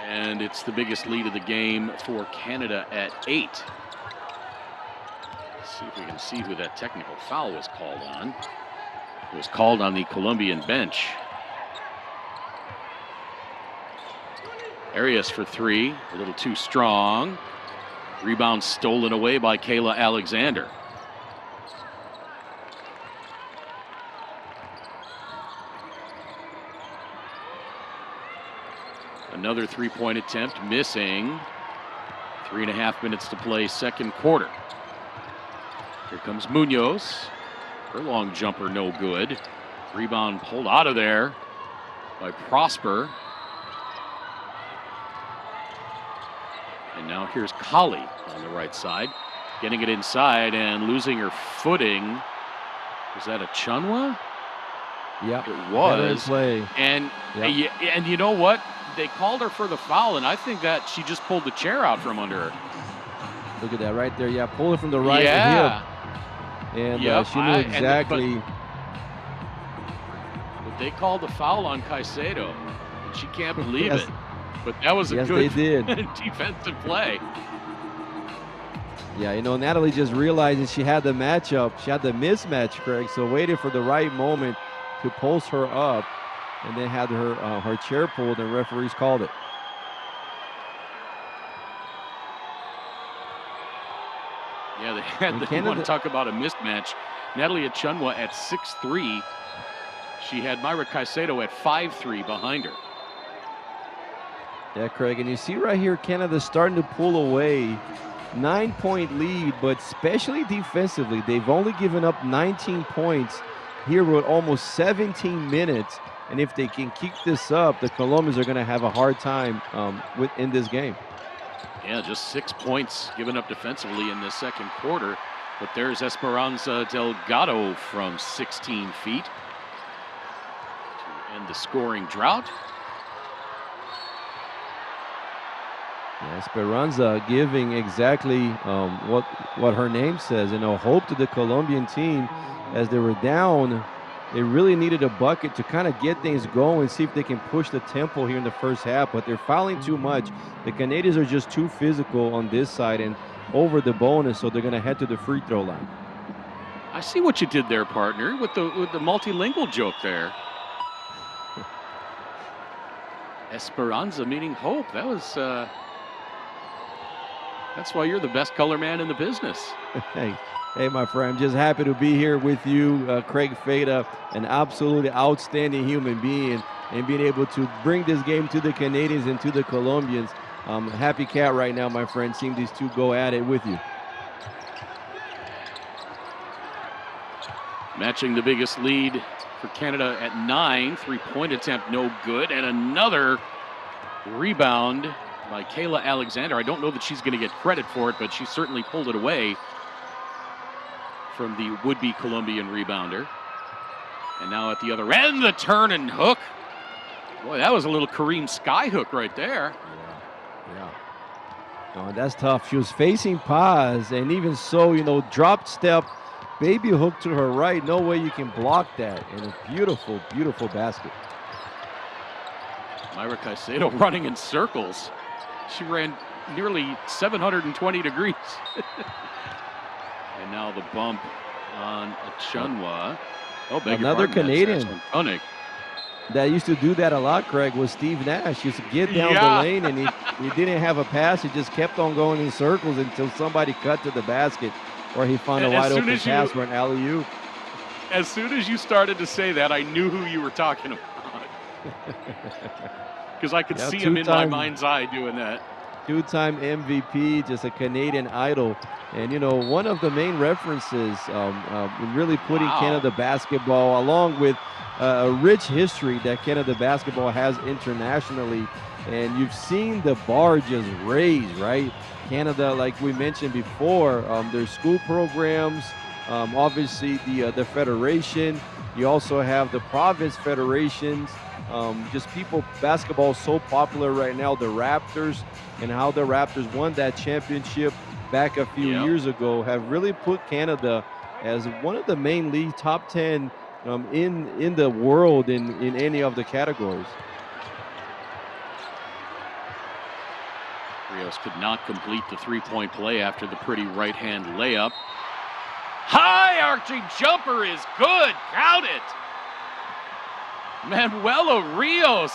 S2: And it's the biggest lead of the game for Canada at 8. Let's see if we can see who that technical foul was called on. It was called on the Colombian bench. Arias for 3, a little too strong. Rebound stolen away by Kayla Alexander. Another three-point attempt missing. 3.5 minutes to play, second quarter. Here comes Munoz. Her long jumper no good. Rebound pulled out of there by Prosper. And now here's Colley on the right side, getting it inside and losing her footing. Was that a Chunwa?
S3: Yeah,
S2: it was.
S3: Play.
S2: And you know what? They called her for the foul, and I think that she just pulled the chair out from under her.
S3: Look at that right there. Yeah, pull it from the right hip. And she knew exactly.
S2: But they called the foul on Caicedo, and she can't believe it. But that was a good defensive play.
S3: Yeah, Natalie just realizing she had the matchup. She had the mismatch, Craig, so waited for the right moment to post her up, and then had her chair pulled, and referees called it.
S2: Yeah, they want to talk about a mismatch. Natalie Achunwa at 6'3". She had Mayra Caicedo at 5'3" behind her.
S3: Yeah, Craig, and you see right here, Canada starting to pull away. 9-point lead, but especially defensively, they've only given up 19 points here with almost 17 minutes. And if they can keep this up, the Colombians are going to have a hard time in this game.
S2: Yeah, just 6 points given up defensively in the second quarter. But there's Esperanza Delgado from 16 feet to end the scoring drought.
S3: Yeah, Esperanza giving exactly what her name says, hope to the Colombian team. As they were down, they really needed a bucket to kind of get things going, see if they can push the tempo here in the first half, but they're fouling too much. The Canadians are just too physical on this side and over the bonus, so they're going to head to the free throw line.
S2: I see what you did there, partner, with the multilingual joke there. Esperanza meaning hope. That was, that's why you're the best color man in the business.
S3: Hey, my friend, I'm just happy to be here with you, Craig Feda, an absolutely outstanding human being, and being able to bring this game to the Canadians and to the Colombians. Happy cat right now, my friend, seeing these two go at it with you.
S2: Matching the biggest lead for Canada at 9. 3-point attempt, no good. And another rebound by Kayla Alexander. I don't know that she's going to get credit for it, but she certainly pulled it away from the would-be Colombian rebounder. And now at the other end, the turn and hook. Boy, that was a little Kareem sky hook right there.
S3: Yeah. No, that's tough. She was facing Paz, and even so, you know, drop step, baby hook to her right. No way you can block that. And a beautiful, beautiful basket.
S2: Myra Caicedo running in circles. She ran nearly 720 degrees. And now the bump on Achunwa. Oh, beg your
S3: another
S2: pardon,
S3: Canadian that used to do that a lot, Craig, was Steve Nash. He used to get down the lane, and he didn't have a pass. He just kept on going in circles until somebody cut to the basket, or he found a wide open pass for an alley-oop.
S2: As soon as you started to say that, I knew who you were talking about. Because I could see him in my mind's eye doing that.
S3: Two-time MVP, just a Canadian idol. And, you know, one of the main references really putting Canada basketball, along with a rich history that Canada basketball has internationally. And you've seen the bar just raise, right? Canada, like we mentioned before, their school programs, obviously the federation. You also have the province federations. Just people, basketball is so popular right now. The Raptors, and how the Raptors won that championship back a few years ago, have really put Canada as one of the main league top 10 in the world in any of the categories.
S2: Rios could not complete the three-point play after the pretty right-hand layup. High arching jumper is good. Count it. Manuela Rios,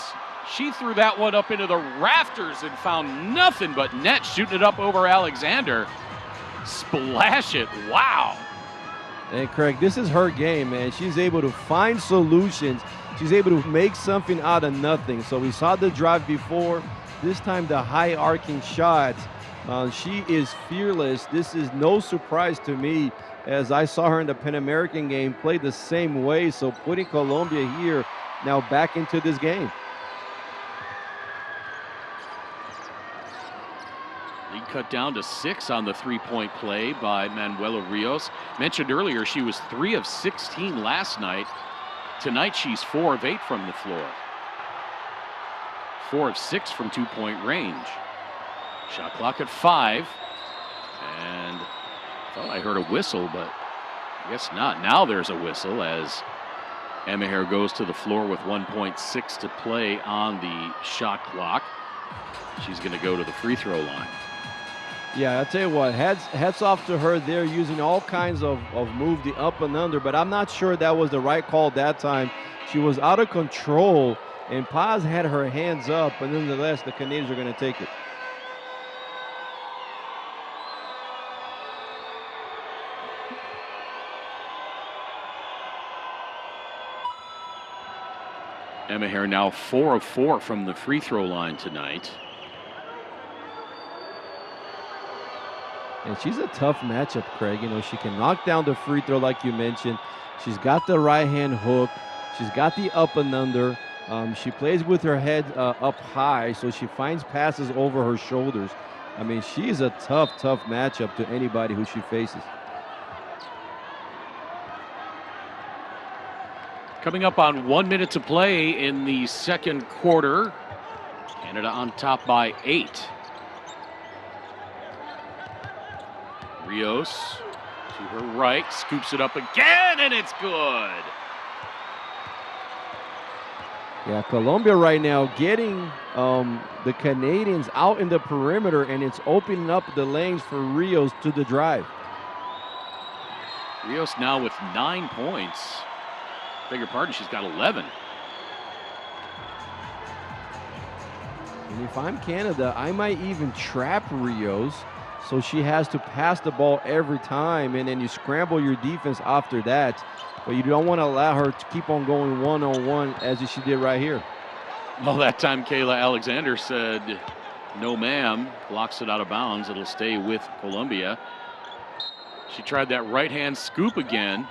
S2: she threw that one up into the rafters and found nothing but net, shooting it up over Alexander. Splash it. Wow.
S3: And Craig, this is her game, man. She's able to find solutions. She's able to make something out of nothing. So we saw the drive before. This time the high arcing shots. She is fearless. This is no surprise to me, as I saw her in the Pan American game play the same way. So putting Colombia here now back into this game.
S2: Lead cut down to 6 on the three-point play by Manuela Rios. Mentioned earlier she was 3 of 16 last night. Tonight she's 4 of 8 from the floor. 4 of 6 from two-point range. Shot clock at 5. And I thought I heard a whistle, but I guess not. Now there's a whistle as Emaher goes to the floor with 1.6 to play on the shot clock. She's going to go to the free throw line.
S3: Yeah, I'll tell you what, hats off to her there, using all kinds of move, the up and under, but I'm not sure that was the right call that time. She was out of control, and Paz had her hands up, but nonetheless, the Canadians are going to take it.
S2: Emaher now 4 of 4 from the free throw line tonight.
S3: And she's a tough matchup, Craig. You know, she can knock down the free throw like you mentioned. She's got the right-hand hook. She's got the up and under. She plays with her head up high, so she finds passes over her shoulders. I mean, she's a tough, tough matchup to anybody who she faces.
S2: Coming up on 1 minute to play in the second quarter. Canada on top by 8. Rios to her right, scoops it up again, and it's good.
S3: Yeah, Colombia right now getting the Canadians out in the perimeter, and it's opening up the lanes for Rios to the drive.
S2: Rios now with 9 points. Beg your pardon, she's got 11.
S3: And if I'm Canada, I might even trap Rios, so she has to pass the ball every time, and then you scramble your defense after that. But you don't want to allow her to keep on going one-on-one as she did right here.
S2: Well, that time Kayla Alexander said, no ma'am, blocks it out of bounds. It'll stay with Colombia. She tried that right-hand scoop again.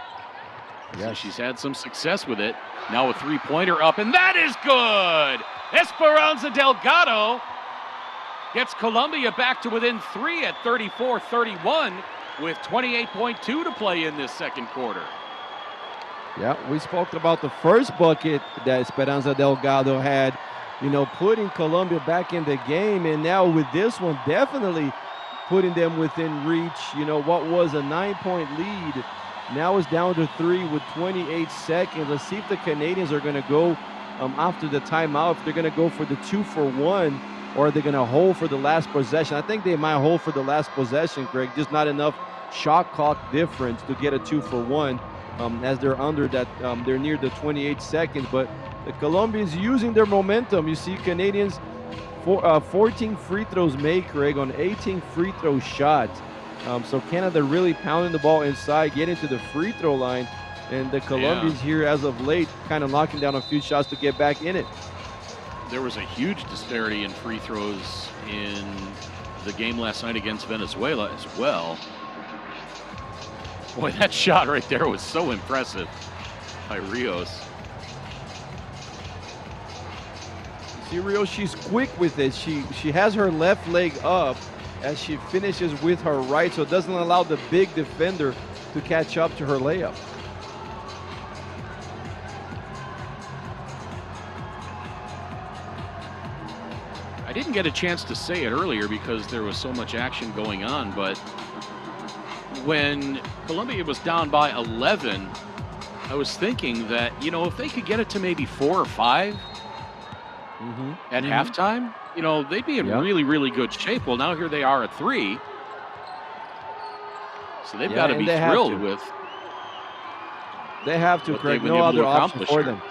S3: Yes.
S2: So she's had some success with it. Now a three-pointer up, and that is good! Esperanza Delgado gets Colombia back to within 3 at 34-31 with 28.2 to play in this second quarter.
S3: Yeah, we spoke about the first bucket that Esperanza Delgado had, putting Colombia back in the game. And now with this one, definitely putting them within reach. What was a 9-point lead, now it's down to 3 with 28 seconds. Let's see if the Canadians are going to go after the timeout, if they're going to go for the 2-for-1, or are they going to hold for the last possession. I think they might hold for the last possession, Greg. Just not enough shot clock difference to get a 2-for-1. As they're under that, they're near the 28 seconds. But the Colombians using their momentum. You see Canadians 14 free throws made, Craig, on 18 free throw shots. So Canada really pounding the ball inside, getting to the free throw line. And the Colombians here as of late kind of knocking down a few shots to get back in it.
S2: There was a huge disparity in free throws in the game last night against Venezuela as well. Boy, that shot right there was so impressive by Rios.
S3: See, Rios, she's quick with it. She has her left leg up as she finishes with her right, so it doesn't allow the big defender to catch up to her layup.
S2: I didn't get a chance to say it earlier because there was so much action going on, but when Colombia was down by 11, I was thinking that, if they could get it to maybe 4 or 5 at halftime, they'd be in really, really good shape. Well, now here they are at 3. So they've got to be thrilled with.
S3: They have to, Craig. No other option for them.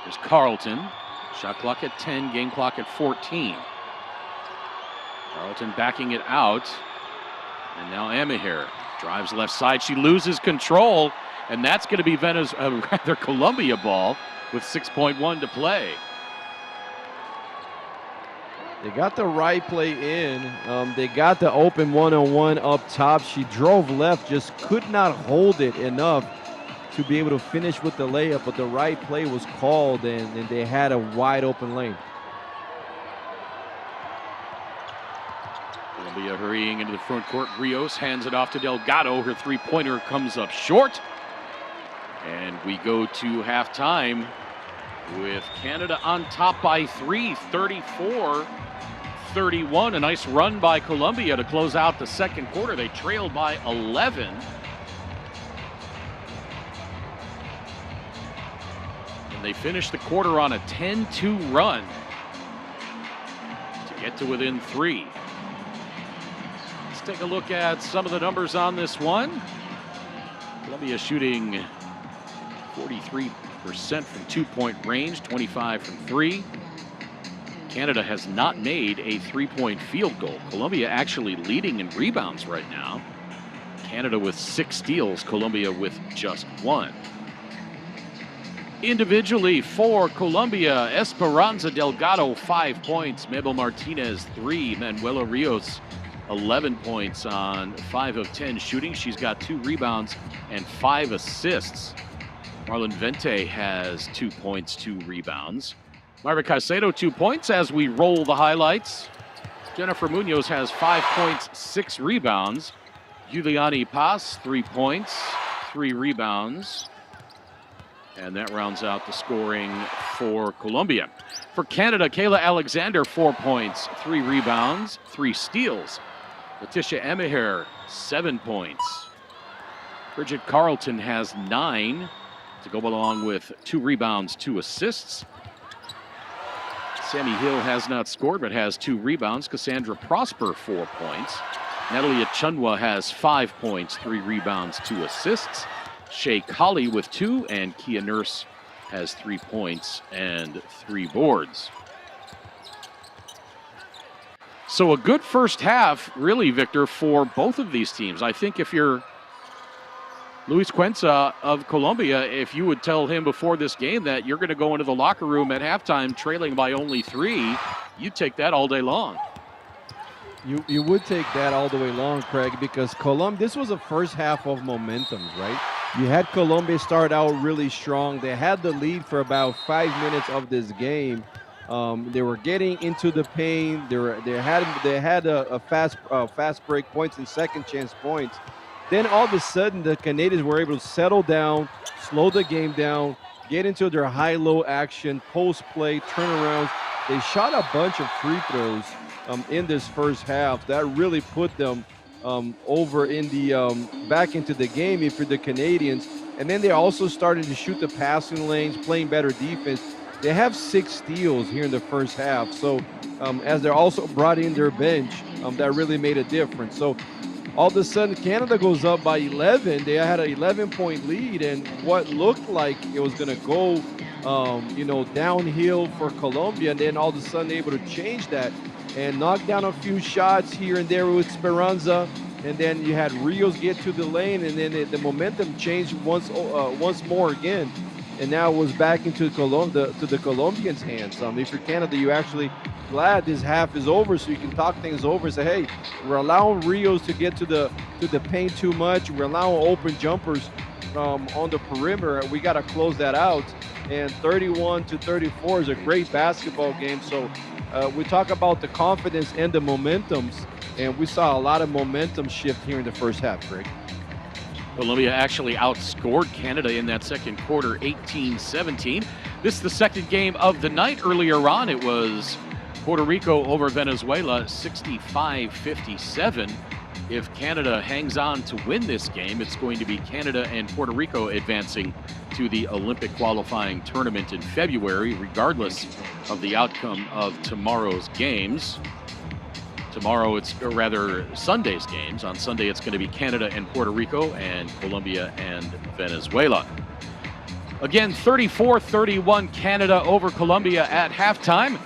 S2: There's Carlton. Shot clock at 10, game clock at 14. Carlton backing it out. And now Amahir drives left side. She loses control, and that's going to be Colombia ball with 6.1 to play.
S3: They got the right play in. They got the open one-on-one up top. She drove left, just could not hold it enough to be able to finish with the layup, but the right play was called, and they had a wide open lane.
S2: Colombia hurrying into the front court. Rios hands it off to Delgado. Her three-pointer comes up short. And we go to halftime with Canada on top by 3, 34-31. A nice run by Colombia to close out the second quarter. They trailed by 11. And they finished the quarter on a 10-2 run to get to within 3. Take a look at some of the numbers on this one. Colombia shooting 43% from 2-point range, 25 from 3. Canada has not made a 3-point field goal. Colombia actually leading in rebounds right now. Canada with 6 steals, Colombia with just 1. Individually for Colombia, Esperanza Delgado 5 points, Mabel Martinez 3, Manuela Rios 11 points on 5 of 10 shooting. She's got 2 rebounds and 5 assists. Marlon Vente has 2 points, 2 rebounds. Myra Caicedo 2 points as we roll the highlights. Jennifer Munoz has 5 points, 6 rebounds. Juliani Paz 3 points, 3 rebounds. And that rounds out the scoring for Colombia. For Canada, Kayla Alexander 4 points, 3 rebounds, 3 steals. Letitia Amahir, 7 points. Bridget Carlton has 9 to go along with 2 rebounds, 2 assists. Sammy Hill has not scored but has 2 rebounds. Cassandra Prosper 4 points. Natalie Achunwa has 5 points, 3 rebounds, 2 assists. Shea Colley with 2, and Kia Nurse has 3 points and 3 boards. So a good first half, really, Victor, for both of these teams. I think if you're Luis Cuenca of Colombia, if you would tell him before this game that you're going to go into the locker room at halftime trailing by only 3, you'd take that all day long.
S3: You would take that all the way long, Craig, because this was a first half of momentum, right? You had Colombia start out really strong. They had the lead for about 5 minutes of this game. They were getting into the paint. They had a fast break points and second chance points. Then all of a sudden, the Canadians were able to settle down, slow the game down, get into their high-low action, post play, turnarounds. They shot a bunch of free throws in this first half. That really put them over in the back into the game for the Canadians. And then they also started to shoot the passing lanes, playing better defense. They have 6 steals here in the first half. So as they're also brought in their bench, that really made a difference. So all of a sudden, Canada goes up by 11. They had an 11-point lead, and what looked like it was going to go, downhill for Colombia, and then all of a sudden able to change that and knock down a few shots here and there with Speranza, and then you had Rios get to the lane, and then the momentum changed once more again, and now it was back into the Colombians' hands. If you're Canada, you actually glad this half is over, so you can talk things over and say, hey, we're allowing Rios to get to the paint too much. We're allowing open jumpers on the perimeter. We got to close that out. And 31-34 is a great basketball game. So we talk about the confidence and the momentums, and we saw a lot of momentum shift here in the first half, Greg.
S2: Colombia actually outscored Canada in that second quarter, 18-17. This is the second game of the night. Earlier on, it was Puerto Rico over Venezuela, 65-57. If Canada hangs on to win this game, it's going to be Canada and Puerto Rico advancing to the Olympic qualifying tournament in February, regardless of the outcome of tomorrow's games. Sunday's games. On Sunday, it's going to be Canada and Puerto Rico and Colombia and Venezuela. Again, 34-31 Canada over Colombia at halftime.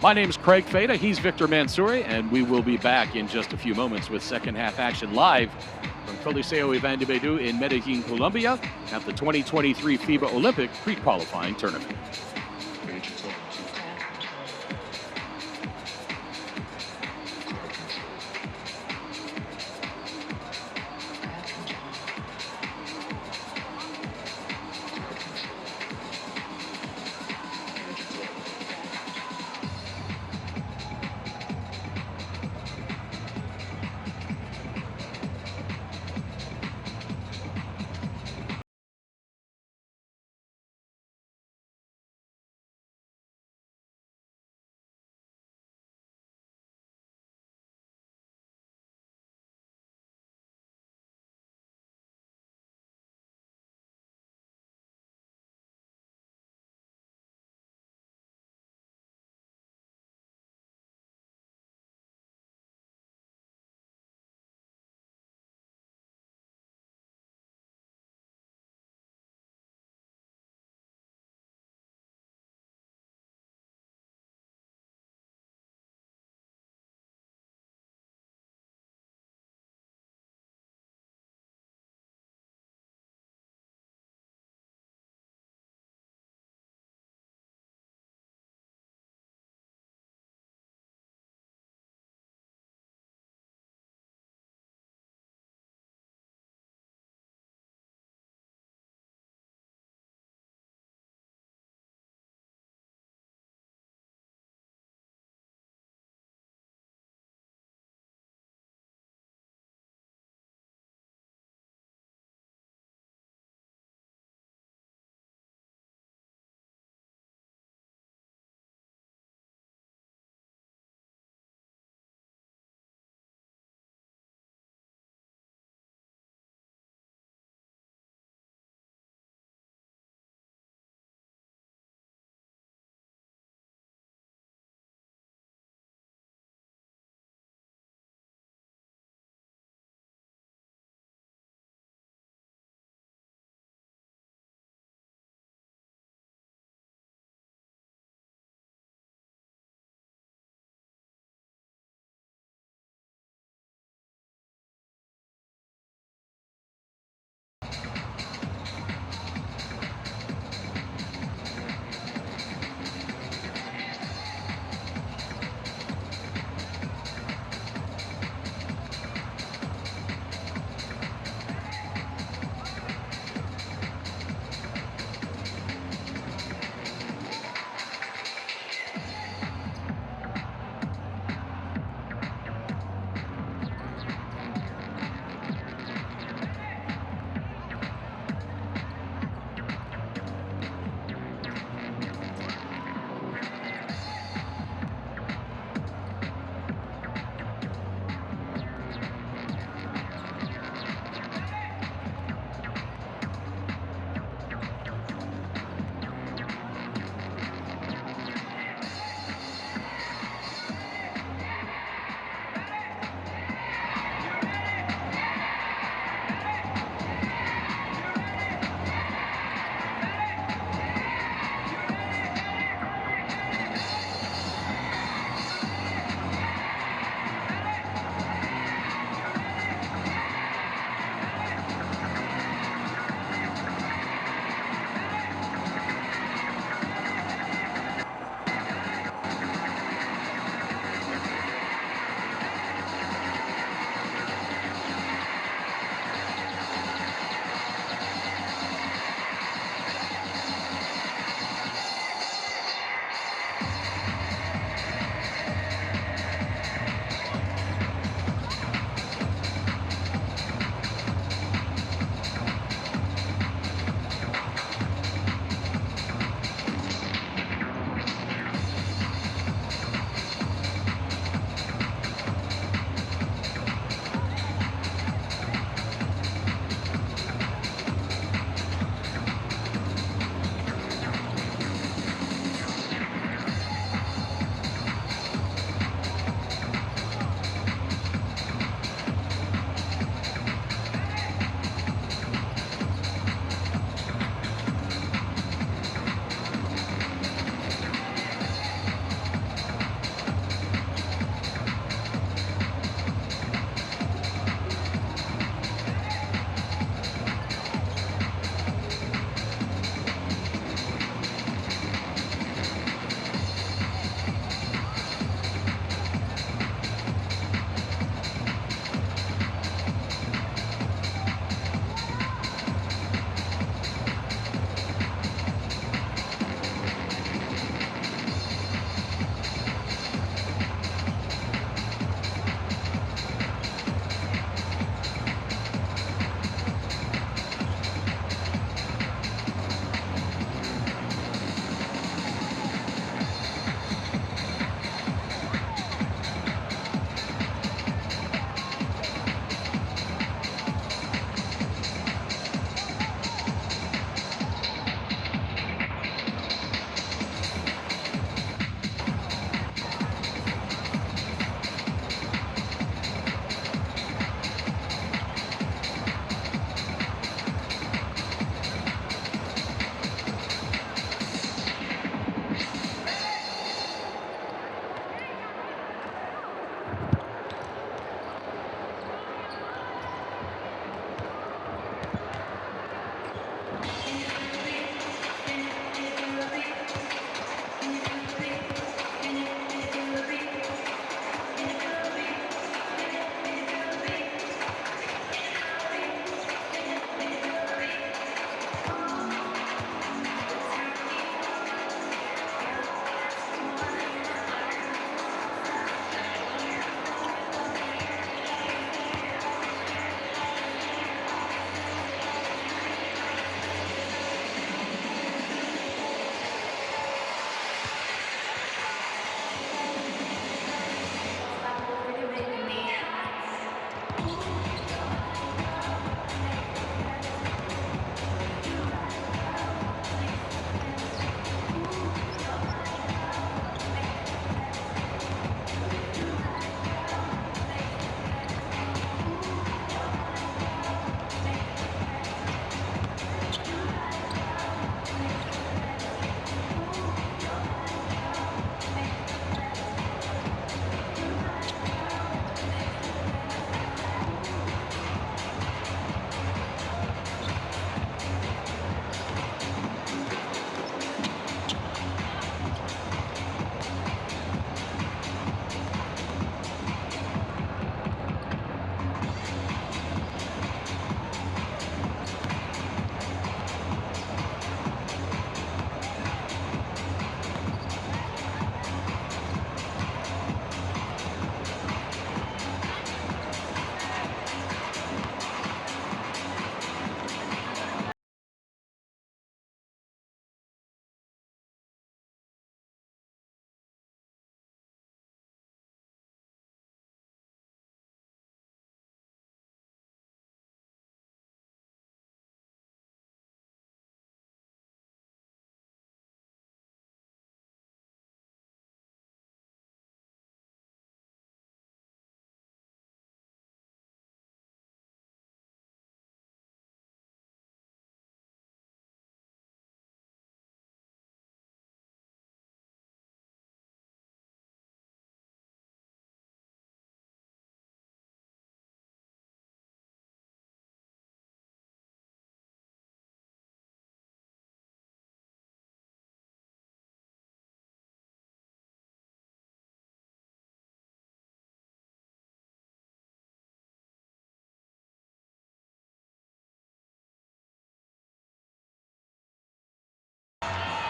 S2: My name is Craig Feda. He's Victor Mansouri, and we will be back in just a few moments with second half action live from Coliseo Iván de Bedú in Medellín, Colombia at the 2023 FIBA Olympic pre-qualifying tournament.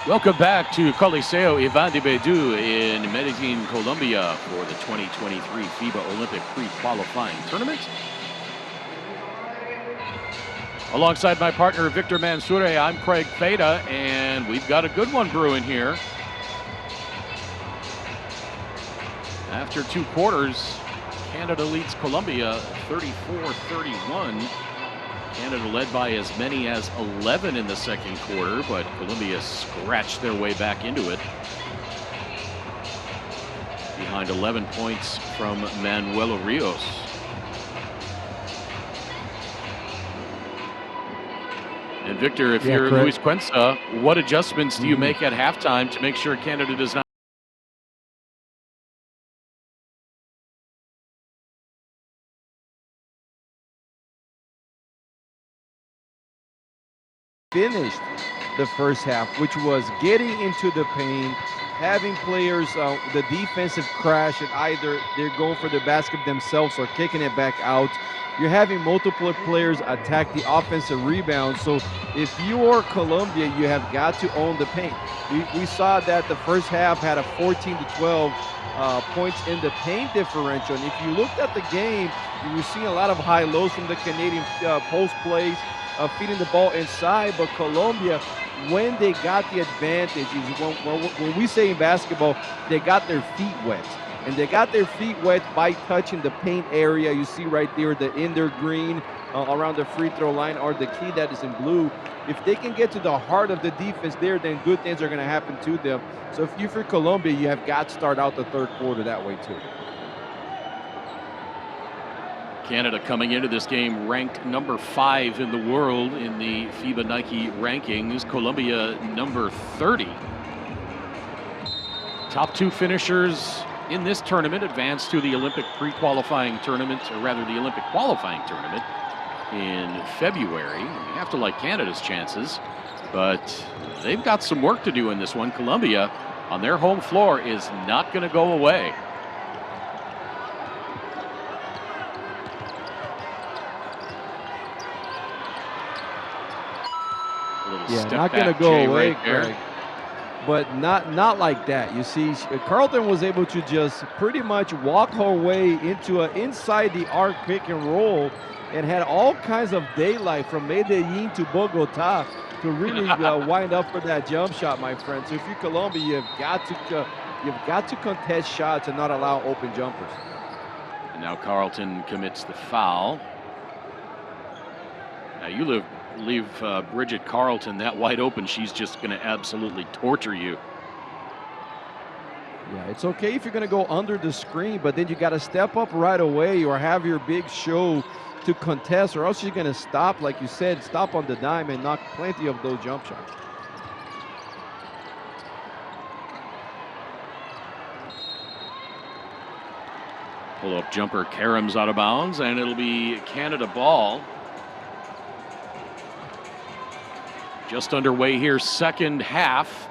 S2: Welcome back to Coliseo Ivan de Bedou in Medellin, Colombia for the 2023 FIBA Olympic pre-qualifying tournament. Alongside my partner Victor Mansoure, I'm Craig Feda, and we've got a good one brewing here. After 2 quarters, Canada leads Colombia 34-31. Canada led by as many as 11 in the second quarter, but Colombia scratched their way back into it. Behind 11 points from Manuel Rios. And Victor, if you're Luis Cuenca, what adjustments do you make at halftime to make sure Canada does not
S3: finished the first half, which was getting into the paint, having players, the defensive crash, and either they're going for the basket themselves or kicking it back out. You're having multiple players attack the offensive rebound. So if you're Colombia, you have got to own the paint. We saw that the first half had a 14-12 points in the paint differential. And if you looked at the game, you were seeing a lot of high lows from the Canadian post plays, feeding the ball inside. But Colombia, when they got the advantage, when we say in basketball, they got their feet wet. And they got their feet wet by touching the paint area. You see right there, the inner green around the free throw line, or the key that is in blue. If they can get to the heart of the defense there, then good things are going to happen to them. So if you're for Colombia, you have got to start out the third quarter that way too.
S2: Canada coming into this game ranked number 5 in the world in the FIBA Nike rankings. Colombia number 30. Top 2 finishers in this tournament advanced to the Olympic pre-qualifying tournament, or rather the Olympic qualifying tournament in February. You have to like Canada's chances, but they've got some work to do in this one. Colombia on their home floor is not going to go away.
S3: Yeah, not going to go away, right Greg. But not like that. You see, Carlton was able to just pretty much walk her way into an inside the arc pick and roll, and had all kinds of daylight from Medellin to Bogota to really wind up for that jump shot, my friend. So if you're Colombia, you've got to contest shots and not allow open jumpers.
S2: And now Carlton commits the foul. Now you leave Bridget Carlton that wide open, she's just going to absolutely torture you.
S3: Yeah, it's okay if you're going to go under the screen, but then you got to step up right away or have your big show to contest, or else you're going to stop, like you said, stop on the dime and knock plenty of those jump shots.
S2: Pull-up jumper, Karam's out of bounds, and it'll be Canada ball. Just underway here, second half.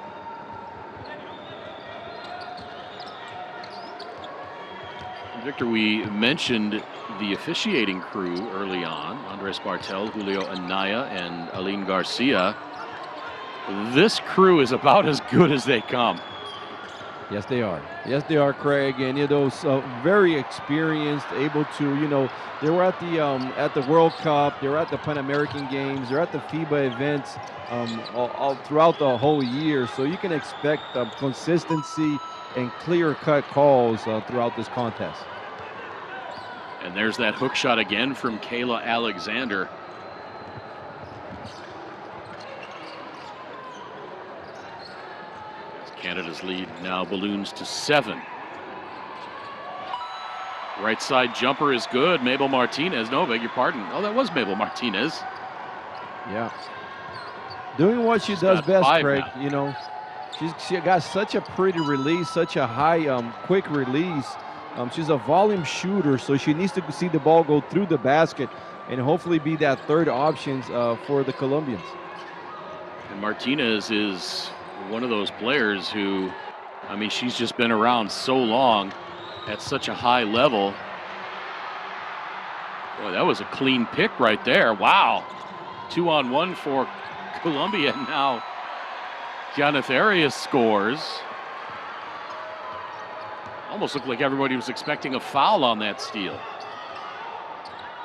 S2: Victor, we mentioned the officiating crew early on. Andres Bartel, Julio Anaya, and Aline Garcia. This crew is about as good as they come.
S3: Yes, they are. Yes, they are, Craig. And very experienced, able to, they were at the World Cup, they were at the Pan American Games, they're at the FIBA events all throughout the whole year. So you can expect consistency and clear-cut calls throughout this contest.
S2: And there's that hook shot again from Kayla Alexander. Canada's lead now balloons to 7. Right side jumper is good. Mabel Martinez. No, beg your pardon. Oh, that was Mabel Martinez.
S3: Yeah. Doing what she does best, Craig. Now. She got such a pretty release, such a high, quick release. She's a volume shooter, so she needs to see the ball go through the basket and hopefully be that third option for the Colombians.
S2: And Martinez is one of those players who, she's just been around so long at such a high level. Boy, that was a clean pick right there. Wow. 2-on-1 for Colombia. Now Janitharius scores. Almost looked like everybody was expecting a foul on that steal.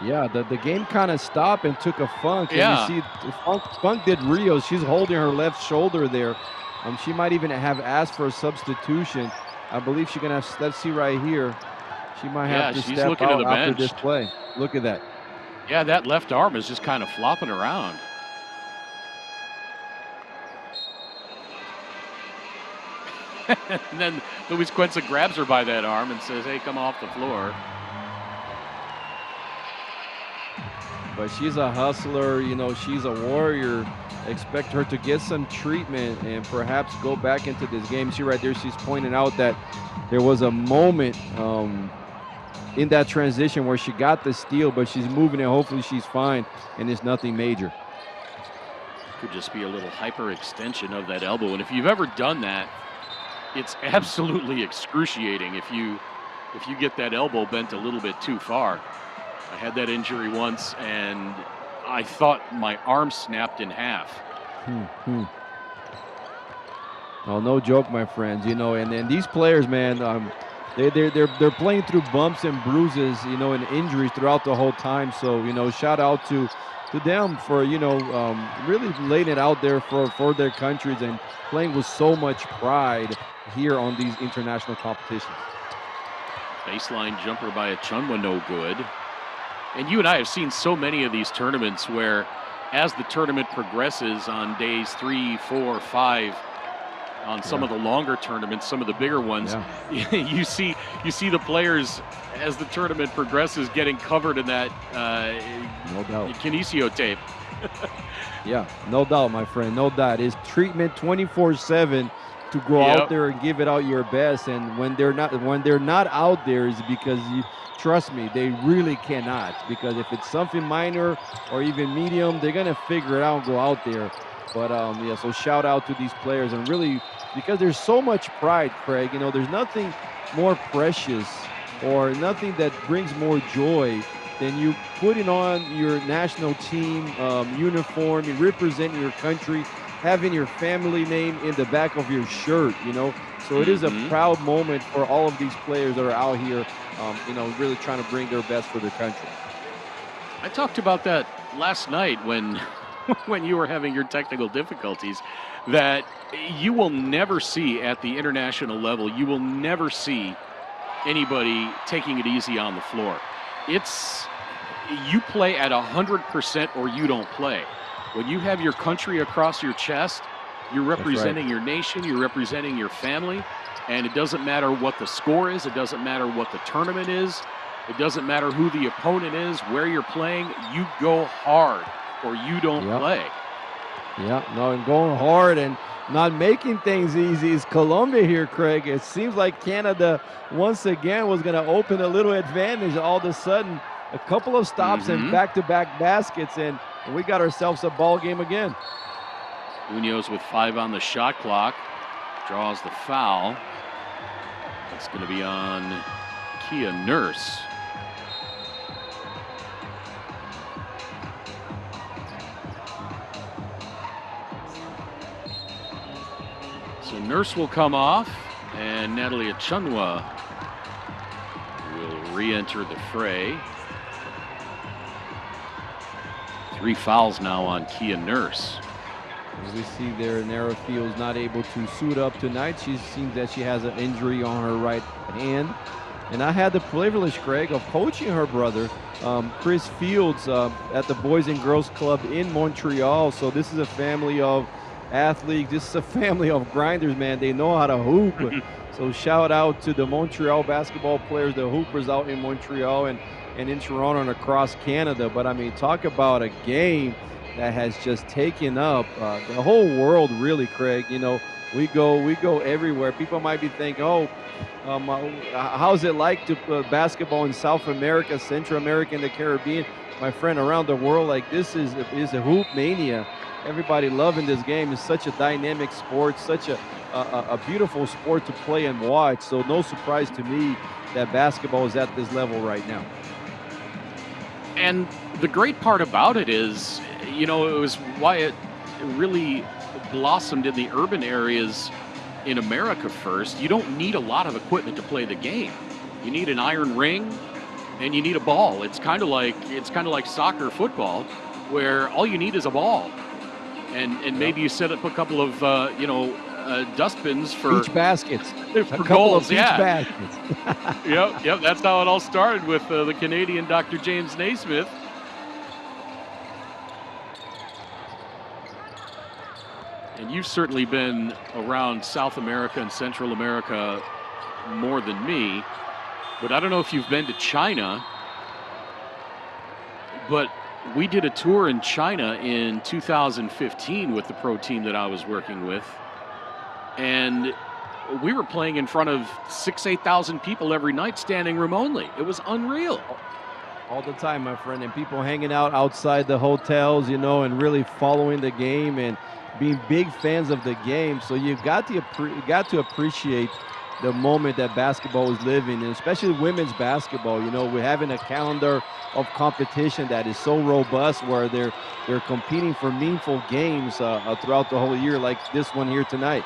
S3: Yeah, the game kind of stopped and took a funk.
S2: Yeah.
S3: And you see, Funk did Rio. She's holding her left shoulder there. She might even have asked for a substitution. I believe she's gonna have. Let's see right here. She might have to
S2: she's
S3: step
S2: looking
S3: out
S2: to the
S3: after
S2: bench.
S3: this play. Look at that.
S2: Yeah, that left arm is just kind of flopping around. And then Luis Cuenca grabs her by that arm and says, "Hey, come off the floor."
S3: But she's a hustler, you know, she's a warrior. Expect her to get some treatment and perhaps go back into this game. See right there, she's pointing out that there was a moment in that transition where she got the steal, but she's moving and hopefully she's fine and it's nothing major.
S2: Could just be a little hyperextension of that elbow. And if you've ever done that, it's absolutely excruciating if you get that elbow bent a little bit too far. I had that injury once, and I thought my arm snapped in half.
S3: Oh, no joke, my friends. You know, and these players, man, they're playing through bumps and bruises, you know, and injuries throughout the whole time. So, you know, shout out to them for, you know, really laying it out there for their countries and playing with so much pride here on these international competitions.
S2: Baseline jumper by Achunwa, no good. And you and I have seen so many of these tournaments where as the tournament progresses on days 3, 4, 5, on some of the longer tournaments, some of the bigger ones, you see the players as the tournament progresses getting covered in that kinesio tape.
S3: Yeah, no doubt, my friend, no doubt. It's treatment 24/7 to go out there and give it out your best. And when they're not out there, is because trust me, they really cannot. Because if it's something minor or even medium, they're gonna figure it out and go out there. But yeah, so shout out to these players, and really, because there's so much pride, Craig. You know, there's nothing more precious or nothing that brings more joy than you putting on your national team uniform, and representing your country, having your family name in the back of your shirt. You know, so it is a proud moment for all of these players that are out here, you know, really trying to bring their best for their country.
S2: I talked about that last night when you were having your technical difficulties, that you will never see at the international level, you will never see anybody taking it easy on the floor. It's, you play at 100% or you don't play. When you have your country across your chest, you're representing your nation, you're representing your family, and it doesn't matter what the score is, it doesn't matter what the tournament is, it doesn't matter who the opponent is, where you're playing, you go hard or you don't play.
S3: Yeah, no, and going hard and not making things easy is Colombia here, Craig. It seems like Canada once again was going to open a little advantage. All of a sudden, a couple of stops and back-to-back baskets, and we got ourselves a ball game again.
S2: Munoz with 5 on the shot clock, draws the foul. That's going to be on Kia Nurse. So Nurse will come off, and Natalie Achunwa will re-enter the fray. 3 fouls now on Kia Nurse.
S3: As we see there, Nara Fields not able to suit up tonight. She seems that she has an injury on her right hand. And I had the privilege, Greg, of coaching her brother, Chris Fields, at the Boys and Girls Club in Montreal. So this is a family of athletes. This is a family of grinders, man. They know how to hoop. So shout out to the Montreal basketball players, the hoopers out in Montreal and in Toronto and across Canada. But I mean, talk about a game that has just taken up the whole world, really, Craig. You know, we go everywhere. People might be thinking, oh, how's it like to basketball in South America, Central America, and the Caribbean? My friend, around the world, like this is a hoop mania. Everybody loving this game. It's such a dynamic sport, such a beautiful sport to play and watch. So no surprise to me that basketball is at this level right now.
S2: And the great part about it is, you know, it was Wyatt really blossomed in the urban areas in America first. You don't need a lot of equipment to play the game. You need an iron ring and you need a ball. It's kind of like soccer, football, where all you need is a ball, and maybe you set up a couple of dustbins for
S3: beach baskets,
S2: for goals. Baskets. Yep. That's how it all started with the Canadian Dr. James Naismith. And you've certainly been around South America and Central America more than me, but I don't know if you've been to China. But we did a tour in China in 2015 with the pro team that I was working with, and we were playing in front of 8,000 people every night, standing room only. It was unreal.
S3: All the time, my friend, and people hanging out outside the hotels, and really following the game and being big fans of the game. So you got to appreciate the moment that basketball is living, and especially women's basketball. We're having a calendar of competition that is so robust, where they're competing for meaningful games throughout the whole year, like this one here tonight.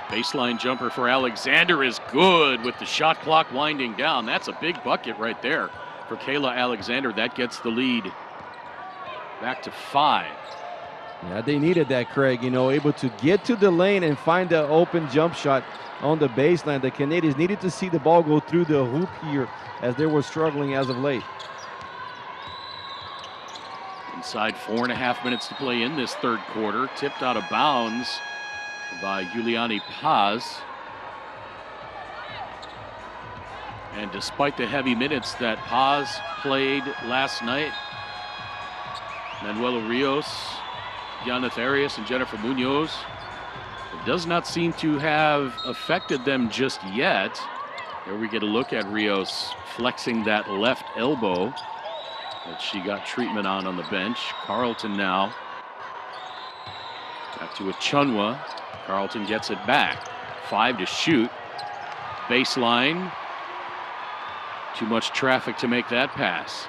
S2: Baseline jumper for Alexander is good with the shot clock winding down. That's a big bucket right there for Kayla Alexander. That gets the lead back to 5.
S3: Yeah, they needed that, Craig, able to get to the lane and find the open jump shot on the baseline. The Canadians needed to see the ball go through the hoop here, as they were struggling as of late.
S2: Inside 4.5 minutes to play in this third quarter. Tipped out of bounds by Juliani Paz. And despite the heavy minutes that Paz played last night, Manuela Rios, Yaneth Arias, and Jennifer Munoz, it does not seem to have affected them just yet. There we get a look at Rios flexing that left elbow that she got treatment on the bench. Carlton now. Back to Achunwa. Carlton gets it back. 5 to shoot. Baseline. Too much traffic to make that pass.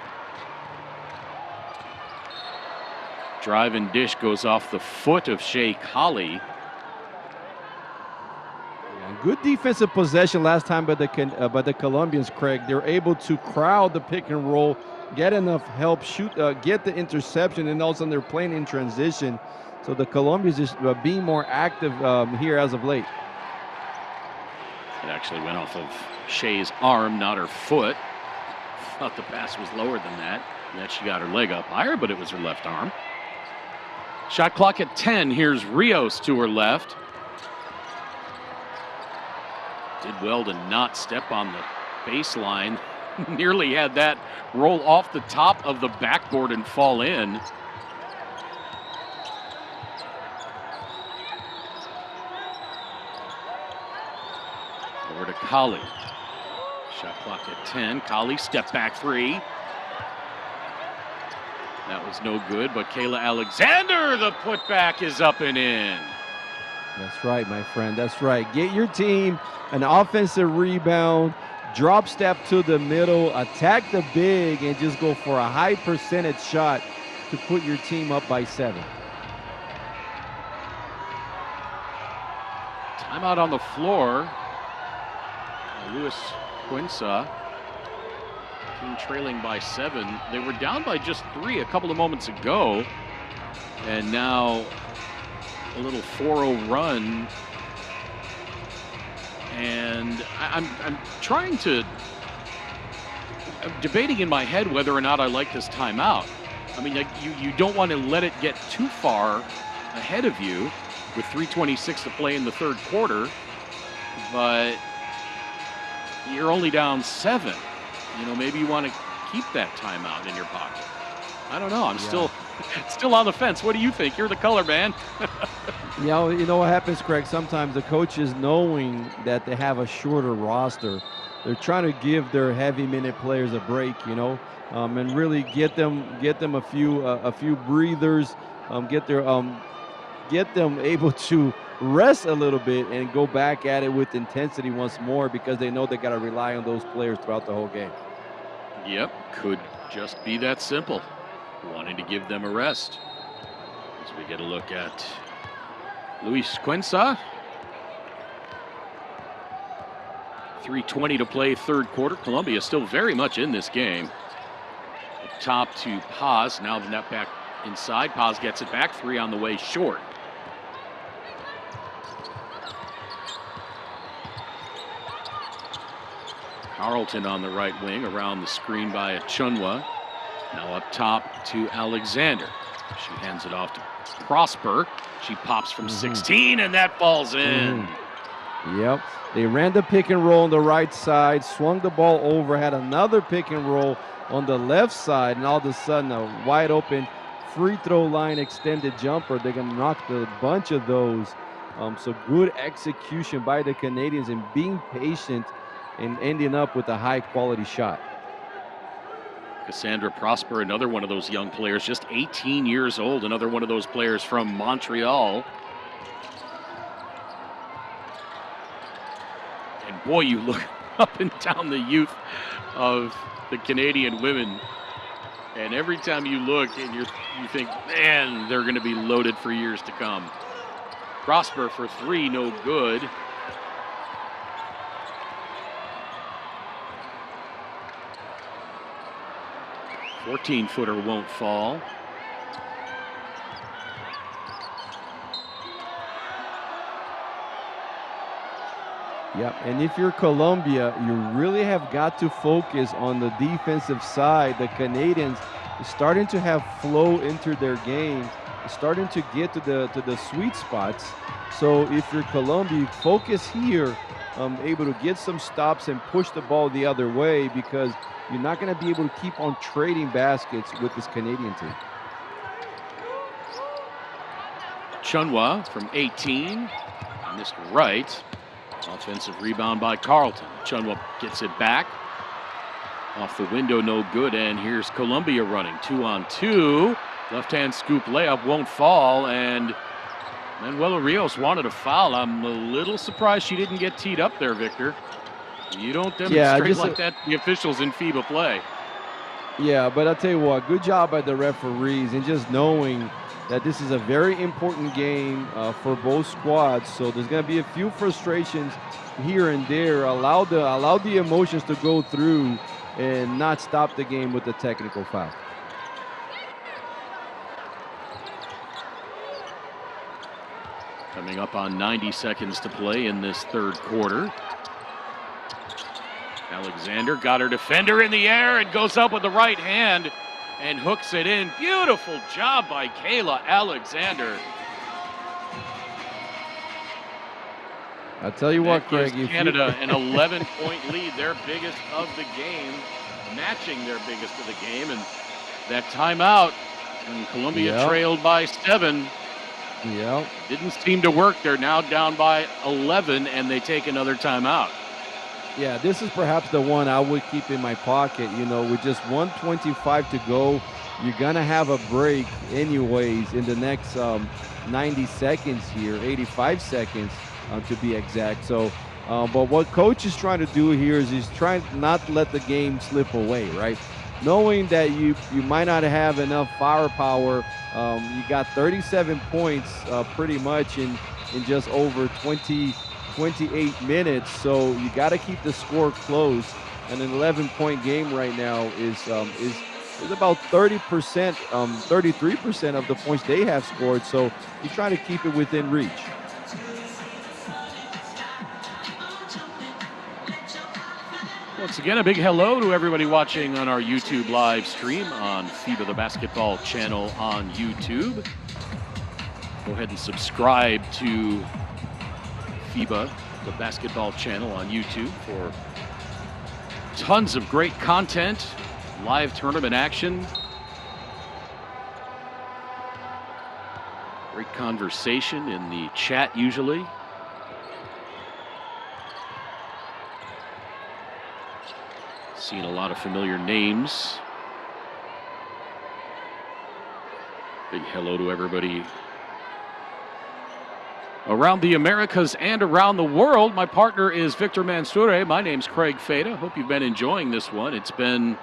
S2: Drive and dish goes off the foot of Shea Colley.
S3: Good defensive possession last time by the Colombians, Craig. They're able to crowd the pick and roll, get enough help, shoot, get the interception, and all of a sudden they're playing in transition. So the Colombians is being more active here as of late.
S2: It actually went off of Shea's arm, not her foot. Thought the pass was lower than that. And that she got her leg up higher, but it was her left arm. Shot clock at 10. Here's Rios to her left. Did well to not step on the baseline. Nearly had that roll off the top of the backboard and fall in. Over to Colley. Shot clock at 10. Colley, step back 3. That was no good, but Kayla Alexander, the putback is up and in.
S3: That's right, my friend. That's right. Get your team an offensive rebound, drop step to the middle, attack the big, and just go for a high percentage shot to put your team up by 7.
S2: Timeout on the floor. Luis Quinza. Team trailing by 7. They were down by just 3 a couple of moments ago. And now a little 4-0 run. And I'm debating in my head whether or not I like this timeout. I mean, like, you don't want to let it get too far ahead of you with 3:26 to play in the third quarter, but you're only down 7. Maybe you want to keep that timeout in your pocket. I don't know. I'm still on the fence. What do you think? You're the color man.
S3: You know what happens, Craig? Sometimes the coaches, knowing that they have a shorter roster, they're trying to give their heavy minute players a break, and really get them a few breathers, get them able to rest a little bit and go back at it with intensity once more, because they know they got to rely on those players throughout the whole game.
S2: Yep, could just be that simple. Wanting to give them a rest. As We get a look at Luis Cuenca. 3:20 to play, third quarter. Colombia still very much in this game. Up top to Paz. Now the net back inside. Paz gets it back. 3 on the way short. Carlton on the right wing around the screen by Chunwa. Now up top to Alexander. She hands it off to Prosper. She pops from 16 and that falls in.
S3: Yep. They ran the pick and roll on the right side, swung the ball over, had another pick and roll on the left side, and all of a sudden a wide open free throw line extended jumper. They're going to knock a bunch of those. So good execution by the Canadians and being patient and ending up with a high quality shot.
S2: Cassandra Prosper, another one of those young players, just 18 years old, another one of those players from Montreal. And boy, you look up and down the youth of the Canadian women, and every time you look and you think, man, they're going to be loaded for years to come. Prosper for 3, no good. A 14-footer won't fall.
S3: Yep, and if you're Colombia, you really have got to focus on the defensive side. The Canadians are starting to have flow into their game, starting to get to the sweet spots. So if you're Colombia, focus here, able to get some stops and push the ball the other way, because you're not going to be able to keep on trading baskets with this Canadian team.
S2: Chunwa from 18, missed right. Offensive rebound by Carlton. Chunwa gets it back. Off the window, no good. And here's Colombia running 2-on-2. Left-hand scoop layup won't fall. And Manuela Rios wanted a foul. I'm a little surprised she didn't get teed up there, Victor. You don't demonstrate like that to the officials in FIBA play.
S3: Yeah, but I'll tell you what, good job by the referees and just knowing that this is a very important game for both squads. So there's going to be a few frustrations here and there. Allow the emotions to go through and not stop the game with the technical foul.
S2: Coming up on 90 seconds to play in this third quarter. Alexander got her defender in the air and goes up with the right hand and hooks it in. Beautiful job by Kayla Alexander.
S3: I'll tell you what, Craig.
S2: Gives Canada an 11-point lead, their biggest of the game, matching their biggest of the game. And that timeout, and Colombia trailed by 7. Didn't seem to work. They're now down by 11, and they take another timeout.
S3: Yeah, this is perhaps the one I would keep in my pocket. You know, with just 1:25 to go, you're going to have a break anyways in the next 90 seconds here, 85 seconds to be exact. So, but what coach is trying to do here is he's trying not to let the game slip away, right? Knowing that you might not have enough firepower. You got 37 points pretty much in just over 28 minutes, so you got to keep the score close. And an 11-point game right now is about 30%, 33% of the points they have scored. So you try to keep it within reach.
S2: Once again, a big hello to everybody watching on our YouTube live stream on FIBA, the basketball channel on YouTube. Go ahead and subscribe to FIBA, the basketball channel on YouTube, for tons of great content, live tournament action, great conversation in the chat usually. Seen a lot of familiar names. Big hello to everybody around the Americas and around the world. My partner is Victor Mansoure. My name's Craig Feda. Hope you've been enjoying this one. It's been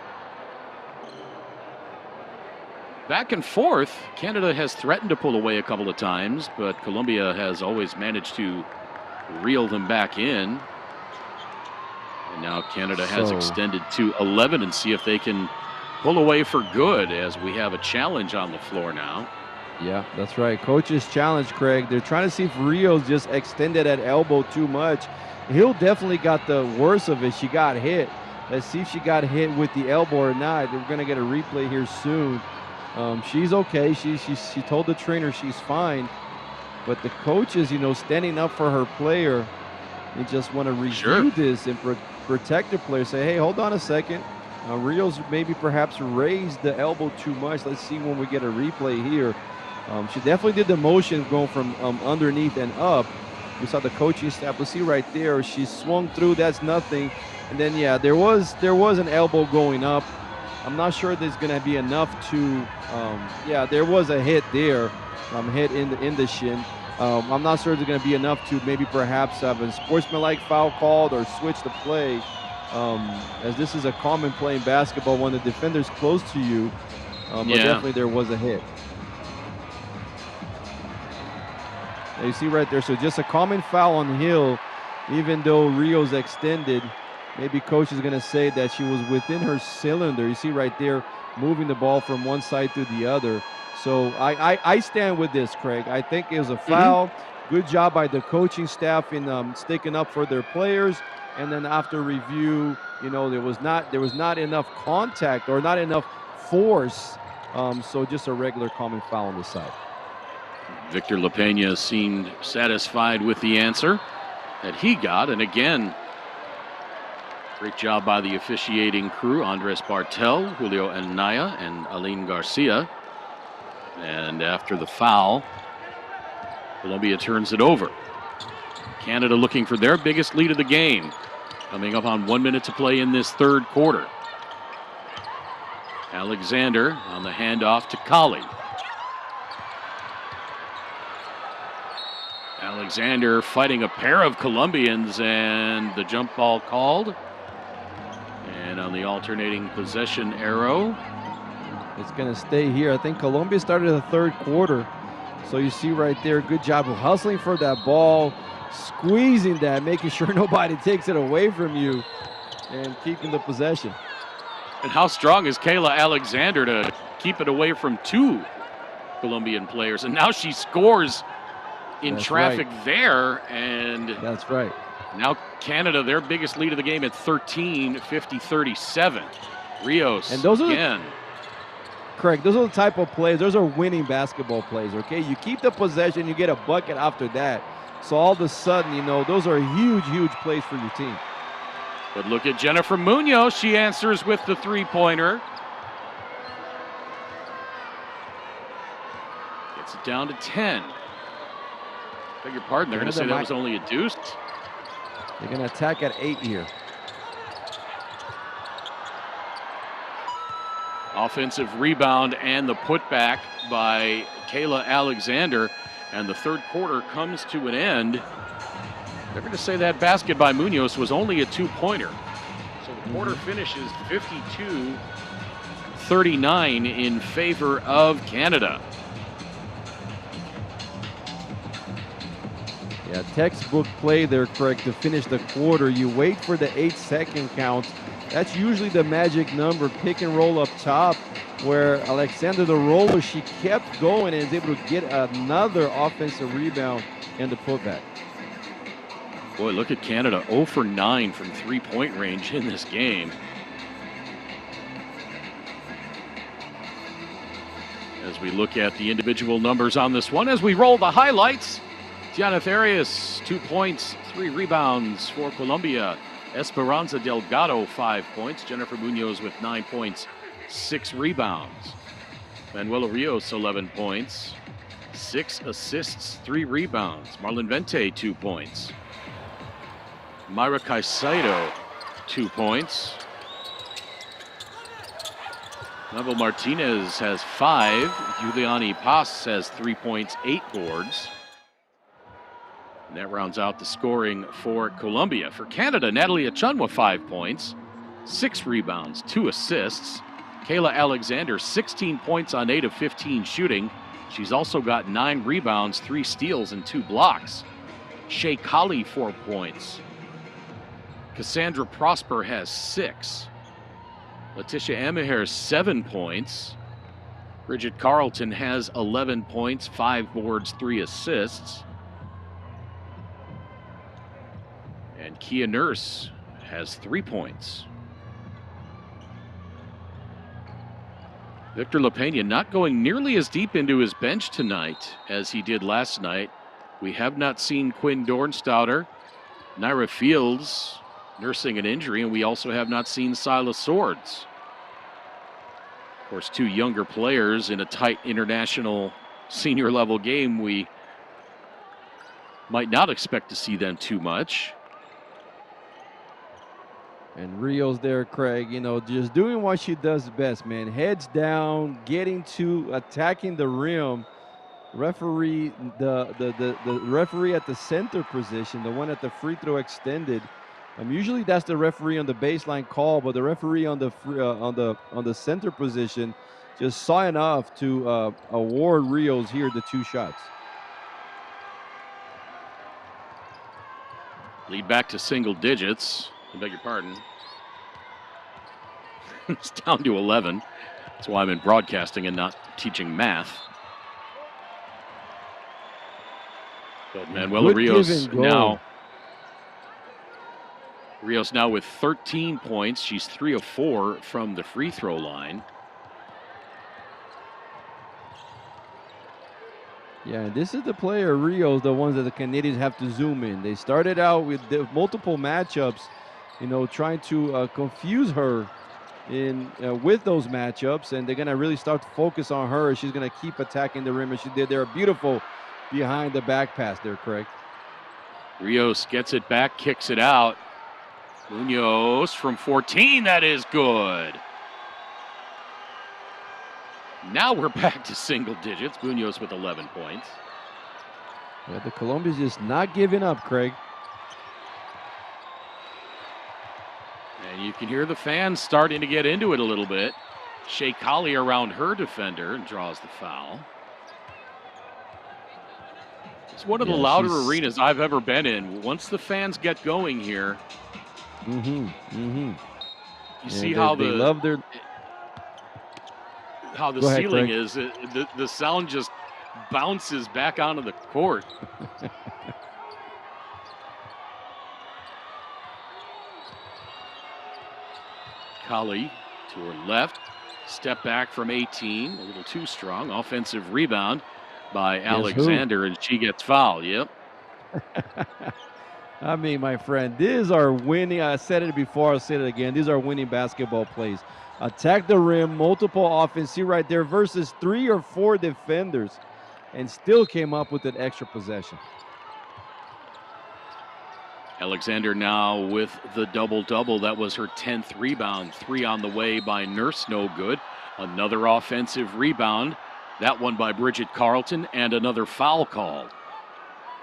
S2: back and forth. Canada has threatened to pull away a couple of times, but Colombia has always managed to reel them back in. And now Canada has extended to 11 and see if they can pull away for good as we have a challenge on the floor now.
S3: Yeah, that's right. Coach's challenge, Craig. They're trying to see if Rios just extended that elbow too much. Hill definitely got the worst of it. She got hit. Let's see if she got hit with the elbow or not. We're going to get a replay here soon. She's okay. She told the trainer she's fine. But the coach is, standing up for her player. They just want to review this and protect the player. Say, hey, hold on a second. Rios maybe perhaps raised the elbow too much. Let's see when we get a replay here. She definitely did the motion going from underneath and up. We saw the coaching staff. We'll see right there. She swung through. That's nothing. And then, yeah, there was an elbow going up. I'm not sure there's going to be enough to, yeah, there was a hit there, hit in the shin. I'm not sure there's going to be enough to maybe perhaps have a sportsmanlike foul called or switch the play, as this is a common play in basketball when the defender's close to you. But definitely there was a hit. Now you see right there, so just a common foul on Hill, even though Rios extended. Maybe coach is going to say that she was within her cylinder. You see right there, moving the ball from one side to the other. So I stand with this, Craig. I think it was a foul. Good job by the coaching staff in sticking up for their players. And then after review, there was not enough contact or not enough force. So just a regular common foul on the side.
S2: Victor LaPena seemed satisfied with the answer that he got. And again, great job by the officiating crew, Andres Bartel, Julio Anaya, and Aline Garcia. And after the foul, Colombia turns it over. Canada looking for their biggest lead of the game, coming up on 1 minute to play in this third quarter. Alexander on the handoff to Colley. Alexander fighting a pair of Colombians, and the jump ball called. And on the alternating possession arrow,
S3: it's going to stay here. I think Colombia started the third quarter. So you see right there, good job of hustling for that ball, squeezing that, making sure nobody takes it away from you, and keeping the possession.
S2: And how strong is Kayla Alexander to keep it away from two Colombian players? And now she scores in traffic there. And
S3: that's right.
S2: Now Canada, their biggest lead of the game at 13, 50-37. Rios
S3: and those
S2: again.
S3: Correct. Those are the type of plays. Those are winning basketball plays, okay? You keep the possession, you get a bucket after that. So all of a sudden, those are huge, huge plays for your team.
S2: But look at Jennifer Munoz. She answers with the three-pointer. Gets it down to 10. Beg your pardon, they're going to say that was only a deuce.
S3: They're going to attack at 8 here.
S2: Offensive rebound and the putback by Kayla Alexander. And the third quarter comes to an end. They're going to say that basket by Munoz was only a two-pointer. So the quarter finishes 52-39 in favor of Canada.
S3: Yeah, textbook play there, Craig, to finish the quarter. You wait for the 8-second count. That's usually the magic number, pick and roll up top, where Alexander, the roller, she kept going and is able to get another offensive rebound and the putback.
S2: Boy, look at Canada, 0 for 9 from three-point range in this game. As we look at the individual numbers on this one, as we roll the highlights, Diana Therias, 2 points, 3 rebounds for Colombia. Esperanza Delgado, 5 points. Jennifer Munoz with 9 points, 6 rebounds. Manuela Rios, 11 points, 6 assists, 3 rebounds. Marlon Vente, 2 points. Mayra Caicedo, 2 points. Mabel Martinez has 5. Juliani Paz has 3 points, 8 boards. And that rounds out the scoring for Colombia. For Canada, Natalie Achunwa, 5 points, 6 rebounds, 2 assists. Kayla Alexander, 16 points on 8 of 15 shooting. She's also got 9 rebounds, 3 steals, and 2 blocks. Shea Colley, 4 points. Cassandra Prosper has 6. Letitia Emaher, 7 points. Bridget Carlton has 11 points, 5 boards, 3 assists. And Kia Nurse has 3 points. Victor LaPena not going nearly as deep into his bench tonight as he did last night. We have not seen Quinn Dornstouter, Naira Fields nursing an injury, and we also have not seen Silas Swords. Of course, 2 younger players in a tight international senior level game. We might not expect to see them too much.
S3: And Rios there, Craig, you know, just doing what she does best, man. Heads down, getting to attacking the rim. Referee, the referee at the center position, the one at the free throw extended. Usually that's the referee on the baseline call, but the referee on the center position just saw enough to award Rios here the 2 shots.
S2: Lead back to single digits. I beg your pardon. It's down to 11. That's why I'm in broadcasting and not teaching math. But Manuela Rios now with 13 points. She's 3 of 4 from the free throw line.
S3: Yeah, this is the player, Rios, the ones that the Canadians have to zoom in. They started out with the multiple matchups, you know, trying to confuse her with those matchups, and they're going to really start to focus on her. She's going to keep attacking the rim, and she did there. Beautiful behind the back pass there, Craig.
S2: Rios gets it back, kicks it out. Munoz from 14, that is good. Now we're back to single digits. Munoz with 11 points.
S3: Yeah, the Colombians just not giving up, Craig.
S2: And you can hear the fans starting to get into it a little bit. Shea Colley around her defender and draws the foul. It's one of the louder arenas I've ever been in. Once the fans get going here, you see how
S3: they love their...
S2: How the ceiling is. The sound just bounces back onto the court. Colley to her left. Step back from 18. A little too strong. Offensive rebound by Alexander, and she gets fouled. Yep.
S3: I mean, my friend, these are winning. I said it before, I'll say it again. These are winning basketball plays. Attack the rim, multiple offense. See right there, versus 3 or 4 defenders, and still came up with an extra possession.
S2: Alexander now with the double-double. That was her 10th rebound. 3 on the way by Nurse, no good. Another offensive rebound. That one by Bridget Carlton, and another foul called.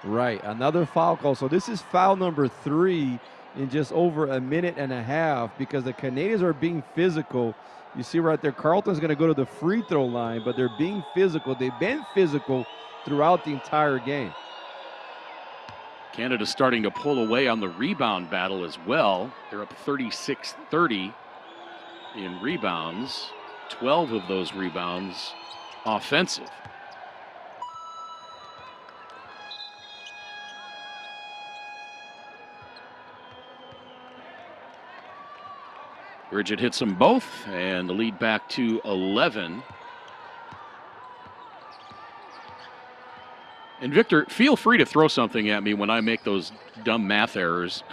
S3: Right, another foul call. So this is foul number 3 in just over a minute and a half, because the Canadians are being physical. You see right there, Carlton's going to go to the free throw line, but they're being physical. They've been physical throughout the entire game.
S2: Canada starting to pull away on the rebound battle as well. They're up 36-30 in rebounds. 12 of those rebounds offensive. Bridget hits them both, and the lead back to 11. And Victor, feel free to throw something at me when I make those dumb math errors.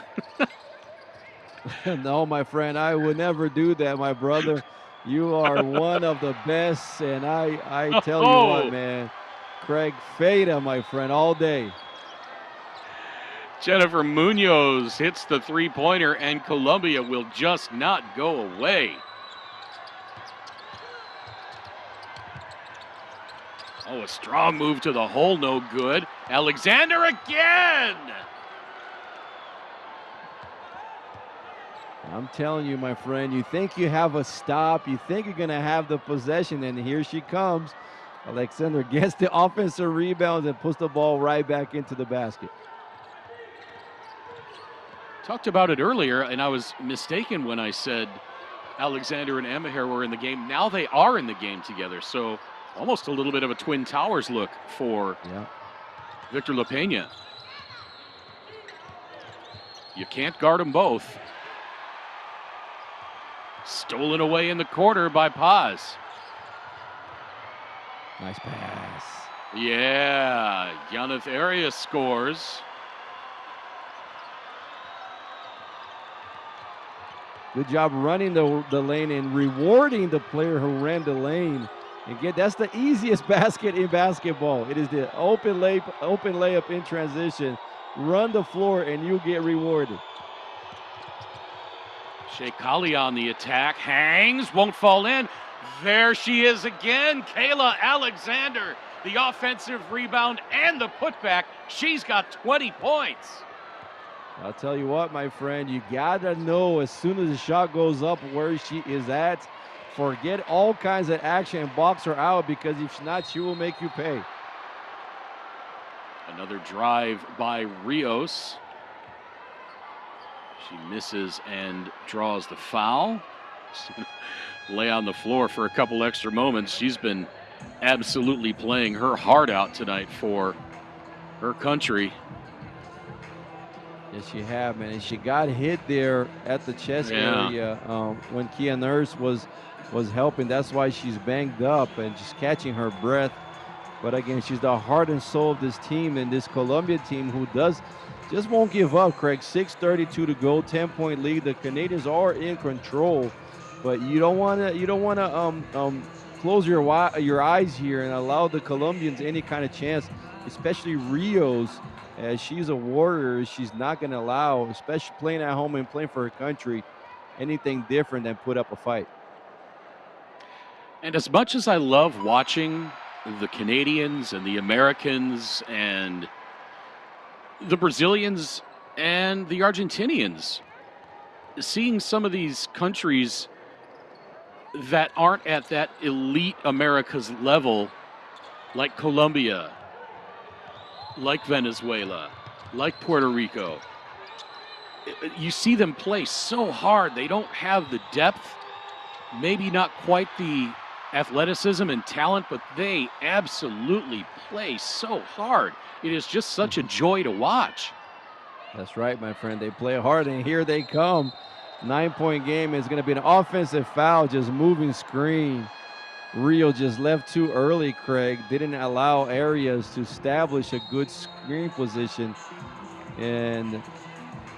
S3: No, my friend, I would never do that, my brother. You are one of the best, and I tell you what, man, Craig, Fada, my friend, all day.
S2: Jennifer Munoz hits the three-pointer, and Colombia will just not go away. Oh, a strong move to the hole, no good. Alexander again!
S3: I'm telling you, my friend, you think you have a stop, you think you're going to have the possession, and here she comes. Alexander gets the offensive rebounds and puts the ball right back into the basket.
S2: Talked about it earlier, and I was mistaken when I said Alexander and Amaher were in the game. Now they are in the game together, so almost a little bit of a Twin Towers look for Victor LaPena. You can't guard them both. Stolen away in the corner by Paz.
S3: Nice pass.
S2: Yeah, Yaneth Arias scores.
S3: Good job running the lane and rewarding the player who ran the lane. Again, that's the easiest basket in basketball. It is the open layup in transition. Run the floor and you get rewarded.
S2: Shea Kali on the attack, hangs, won't fall in. There she is again, Kayla Alexander. The offensive rebound and the putback. She's got 20 points.
S3: I'll tell you what, my friend, you gotta know as soon as the shot goes up where she is at. Forget all kinds of action and box her out, because if not, she will make you pay.
S2: Another drive by Rios. She misses and draws the foul. Lay on the floor for a couple extra moments. She's been absolutely playing her heart out tonight for her country.
S3: Yes, she have, man. And she got hit there at the chest area when Kia Nurse was helping. That's why she's banged up and just catching her breath. But again, she's the heart and soul of this team, and this Colombia team who just won't give up, Craig. 6:32 to go, 10-point lead. The Canadians are in control, but you don't want to close your eyes here and allow the Colombians any kind of chance, especially Rios. As she's a warrior, she's not going to allow, especially playing at home and playing for her country, anything different than put up a fight.
S2: And as much as I love watching the Canadians and the Americans and the Brazilians and the Argentinians, seeing some of these countries that aren't at that elite America's level, like Colombia, like Venezuela, like Puerto Rico, you see them play so hard. They don't have the depth, maybe not quite the athleticism and talent, but they absolutely play so hard. It is just such a joy to watch.
S3: That's right, my friend. They play hard, and here they come. 9-point game. Is going to be an offensive foul, just moving screen. Rio just left too early, Craig. Didn't allow Arias to establish a good screen position. And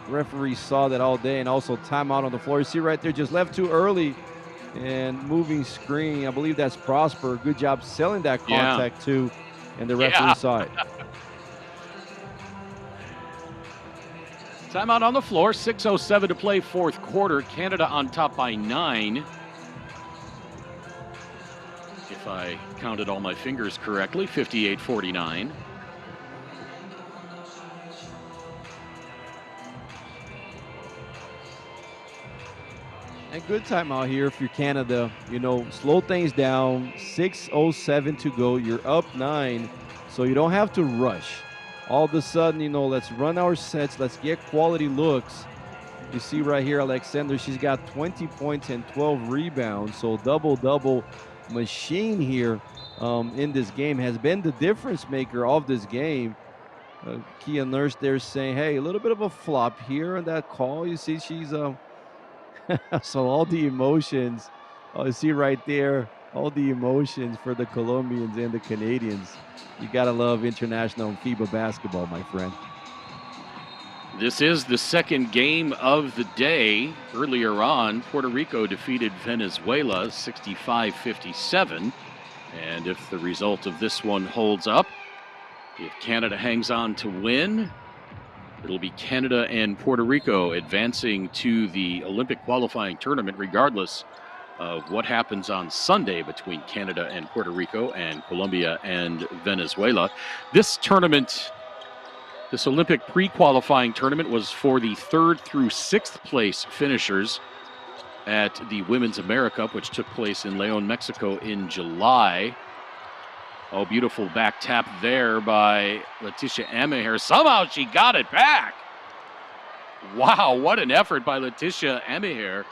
S3: referee saw that all day, and also timeout on the floor. You see right there, just left too early and moving screen. I believe that's Prosper. Good job selling that contact too, and the referee saw it.
S2: Timeout on the floor, 6:07 to play, fourth quarter. Canada on top by 9. If I counted all my fingers correctly, 58-49.
S3: And good timeout here if you're Canada. You know, slow things down. 6:07 to go. You're up 9, so you don't have to rush. All of a sudden, you know, let's run our sets. Let's get quality looks. You see right here, Alexander, she's got 20 points and 12 rebounds. So double-double machine here in this game. Has been the difference maker of this game. Kia Nurse there saying, hey, a little bit of a flop here on that call. You see she's so all the emotions, you see right there, all the emotions for the Colombians and the Canadians. You gotta love international FIBA basketball, my friend.
S2: This is the second game of the day. Earlier on, Puerto Rico defeated Venezuela 65-57. And if the result of this one holds up, if Canada hangs on to win, it'll be Canada and Puerto Rico advancing to the Olympic qualifying tournament, regardless of what happens on Sunday between Canada and Puerto Rico and Colombia and Venezuela. This tournament This Olympic pre-qualifying tournament was for the 3rd through 6th place finishers at the Women's AmeriCup, which took place in León, Mexico in July. Oh, beautiful back tap there by Leticia Ameher. Somehow she got it back. Wow, what an effort by Leticia Ameher.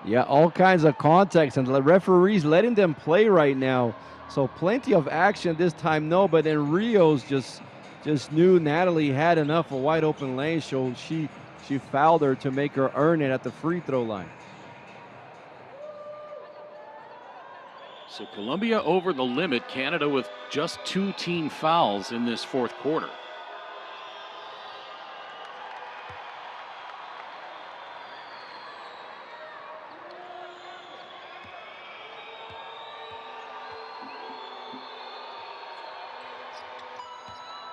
S3: Yeah, all kinds of contacts, and the referees letting them play right now. So plenty of action this time, no, but then Rios just knew Natalie had enough of wide open lane, so she fouled her to make her earn it at the free throw line.
S2: So Colombia over the limit, Canada with just 2 team fouls in this 4th quarter.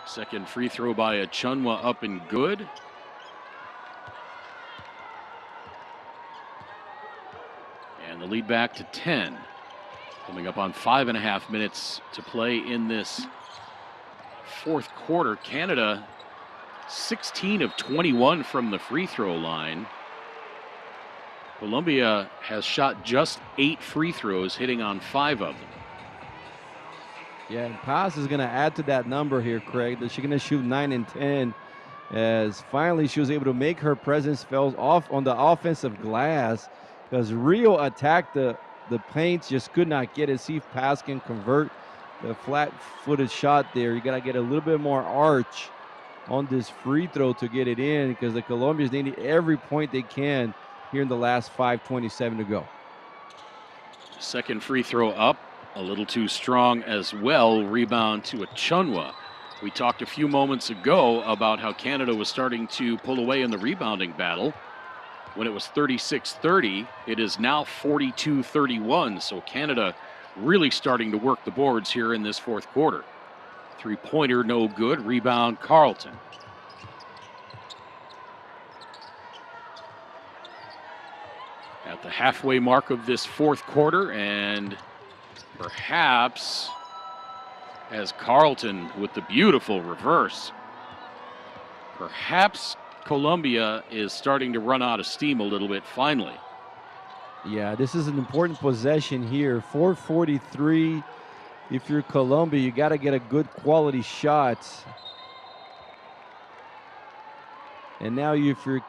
S2: Second free throw by Achunwa up and good. And the lead back to 10. Coming up on 5.5 minutes to play in this 4th quarter. Canada 16 of 21 from the free throw line. Colombia has shot just 8 free throws, hitting on 5 of them.
S3: Yeah, and Paz is going to add to that number here, Craig. That she's going to shoot 9 and 10, as finally she was able to make her presence felt off on the offensive glass, because Rio attacked the paint, just could not get it. See if Paz can convert the flat-footed shot there. You got to get a little bit more arch on this free throw to get it in, because the Colombians, they need every point they can here in the last 5:27 to go.
S2: Second free throw up. A little too strong as well. Rebound to Achunwa. We talked a few moments ago about how Canada was starting to pull away in the rebounding battle. When it was 36-30, it is now 42-31. So Canada really starting to work the boards here in this 4th quarter. Three-pointer, no good. Rebound, Carlton. At the halfway mark of this 4th quarter, and perhaps as Carlton with the beautiful reverse, perhaps Colombia is starting to run out of steam a little bit finally.
S3: Yeah, this is an important possession here. 4:43. If you're Colombia, you got to get a good quality shot. And now if you're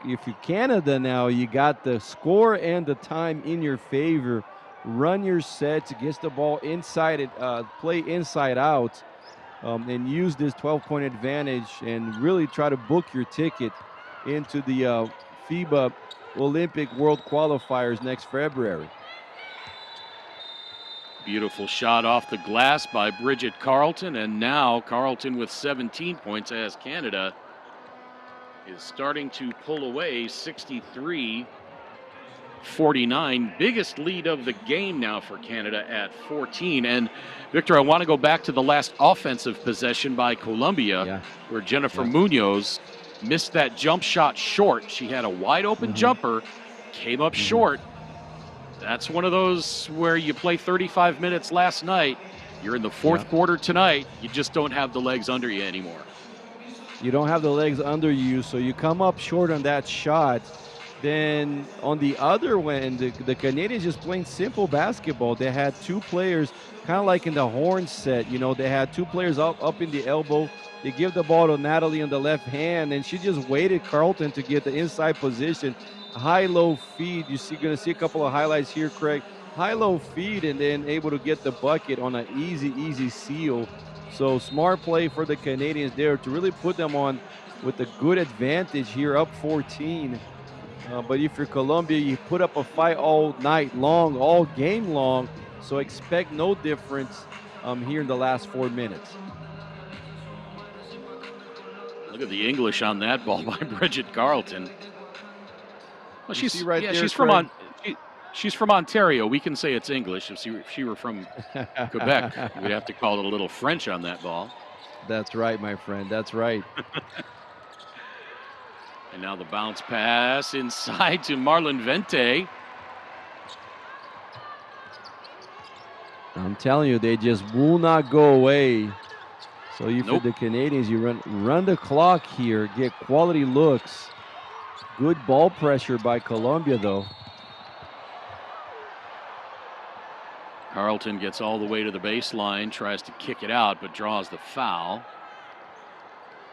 S3: Canada, now you got the score and the time in your favor. Run your sets, get the ball inside, play inside out, and use this 12-point advantage and really try to book your ticket into the FIBA Olympic World Qualifiers next February.
S2: Beautiful shot off the glass by Bridget Carlton, and now Carlton with 17 points as Canada is starting to pull away 63-49. Biggest lead of the game now for Canada at 14. And Victor, I want to go back to the last offensive possession by Colombia, where Jennifer Munoz missed that jump shot short. She had a wide open jumper, came up short. That's one of those where you play 35 minutes last night. You're in the 4th quarter tonight. You just don't have the legs under you anymore.
S3: You don't have the legs under you, so you come up short on that shot. Then on the other end, the Canadians just playing simple basketball. They had 2 players, kind of like in the horn set. You know, they had 2 players up in the elbow. They give the ball to Natalie on the left hand, and she just waited Carlton to get the inside position. High-low feed. You're going to see a couple of highlights here, Craig. High-low feed, and then able to get the bucket on an easy seal. So smart play for the Canadians there to really put them on with a good advantage here, up 14. But if you're Colombia, you put up a fight all night long, all game long, so expect no difference here in the last 4 minutes.
S2: Look at the English on that ball by Bridget Carlton. Well, she's from Ontario. We can say it's English. If she were from Quebec, we'd have to call it a little French on that ball.
S3: That's right, my friend. That's right.
S2: And now the bounce pass inside to Marlon Vente.
S3: I'm telling you, they just will not go away. So you for the Canadians, you run the clock here, get quality looks. Good ball pressure by Colombia, though.
S2: Carlton gets all the way to the baseline, tries to kick it out, but draws the foul.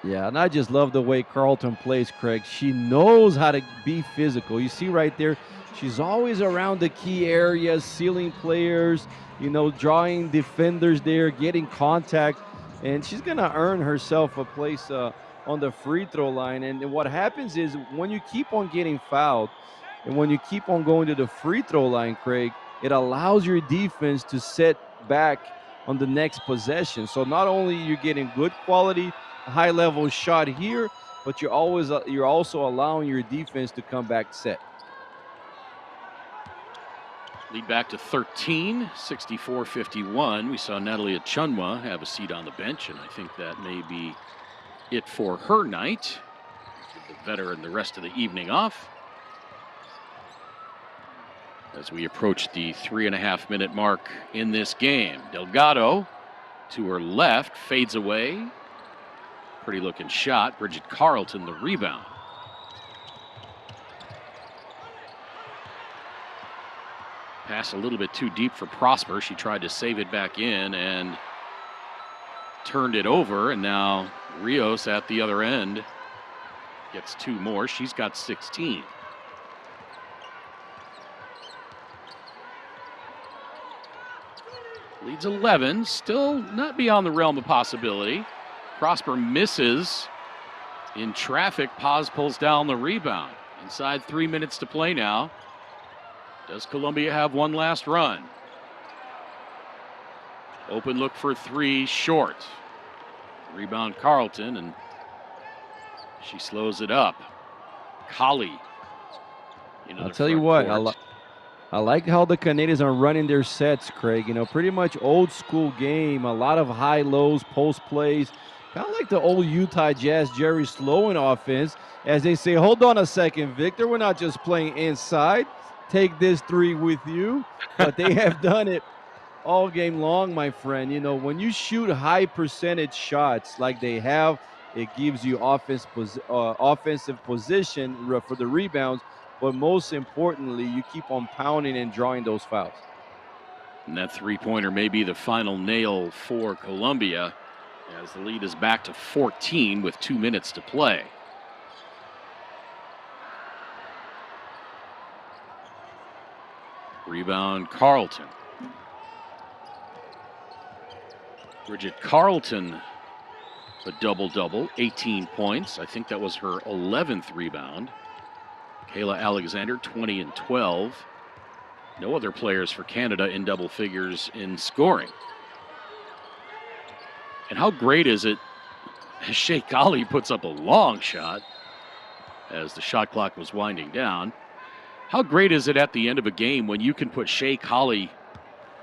S3: Yeah, and I just love the way Carlton plays, Craig. She knows how to be physical. You see right there, she's always around the key areas, sealing players, you know, drawing defenders there, getting contact, and she's going to earn herself a place on the free throw line. And what happens is when you keep on getting fouled and when you keep on going to the free throw line, Craig, it allows your defense to set back on the next possession. So not only you're getting good quality, high-level shot here, but you're also allowing your defense to come back set.
S2: Lead back to 13, 64-51. We saw Natalia Chunwa have a seat on the bench, and I think that may be it for her night. Give the veteran the rest of the evening off. As we approach the 3.5-minute mark in this game, Delgado to her left fades away. Pretty looking shot. Bridget Carlton the rebound. Pass a little bit too deep for Prosper. She tried to save it back in and turned it over. And now Rios at the other end gets 2 more. She's got 16. Leads 11. Still not beyond the realm of possibility. Prosper misses in traffic. Paz pulls down the rebound. Inside 3 minutes to play now. Does Colombia have one last run? Open look for 3, short. Rebound Carlton, and she slows it up. Colley.
S3: I'll tell you what, I like how the Canadians are running their sets, Craig. You know, pretty much old school game, a lot of high lows, post plays. Kind of like the old Utah Jazz Jerry Sloan offense, as they say, hold on a second, Victor, we're not just playing inside. Take this 3 with you. But they have done it all game long, my friend. You know, when you shoot high percentage shots like they have, it gives you offensive position for the rebounds. But most importantly, you keep on pounding and drawing those fouls.
S2: And that 3-pointer may be the final nail for Colombia, as the lead is back to 14 with 2 minutes to play. Rebound Carlton. Bridget Carlton, a double-double, 18 points. I think that was her 11th rebound. Kayla Alexander, 20 and 12. No other players for Canada in double figures in scoring. And how great is it? Shea Colley puts up a long shot as the shot clock was winding down. How great is it at the end of a game when you can put Shea Colley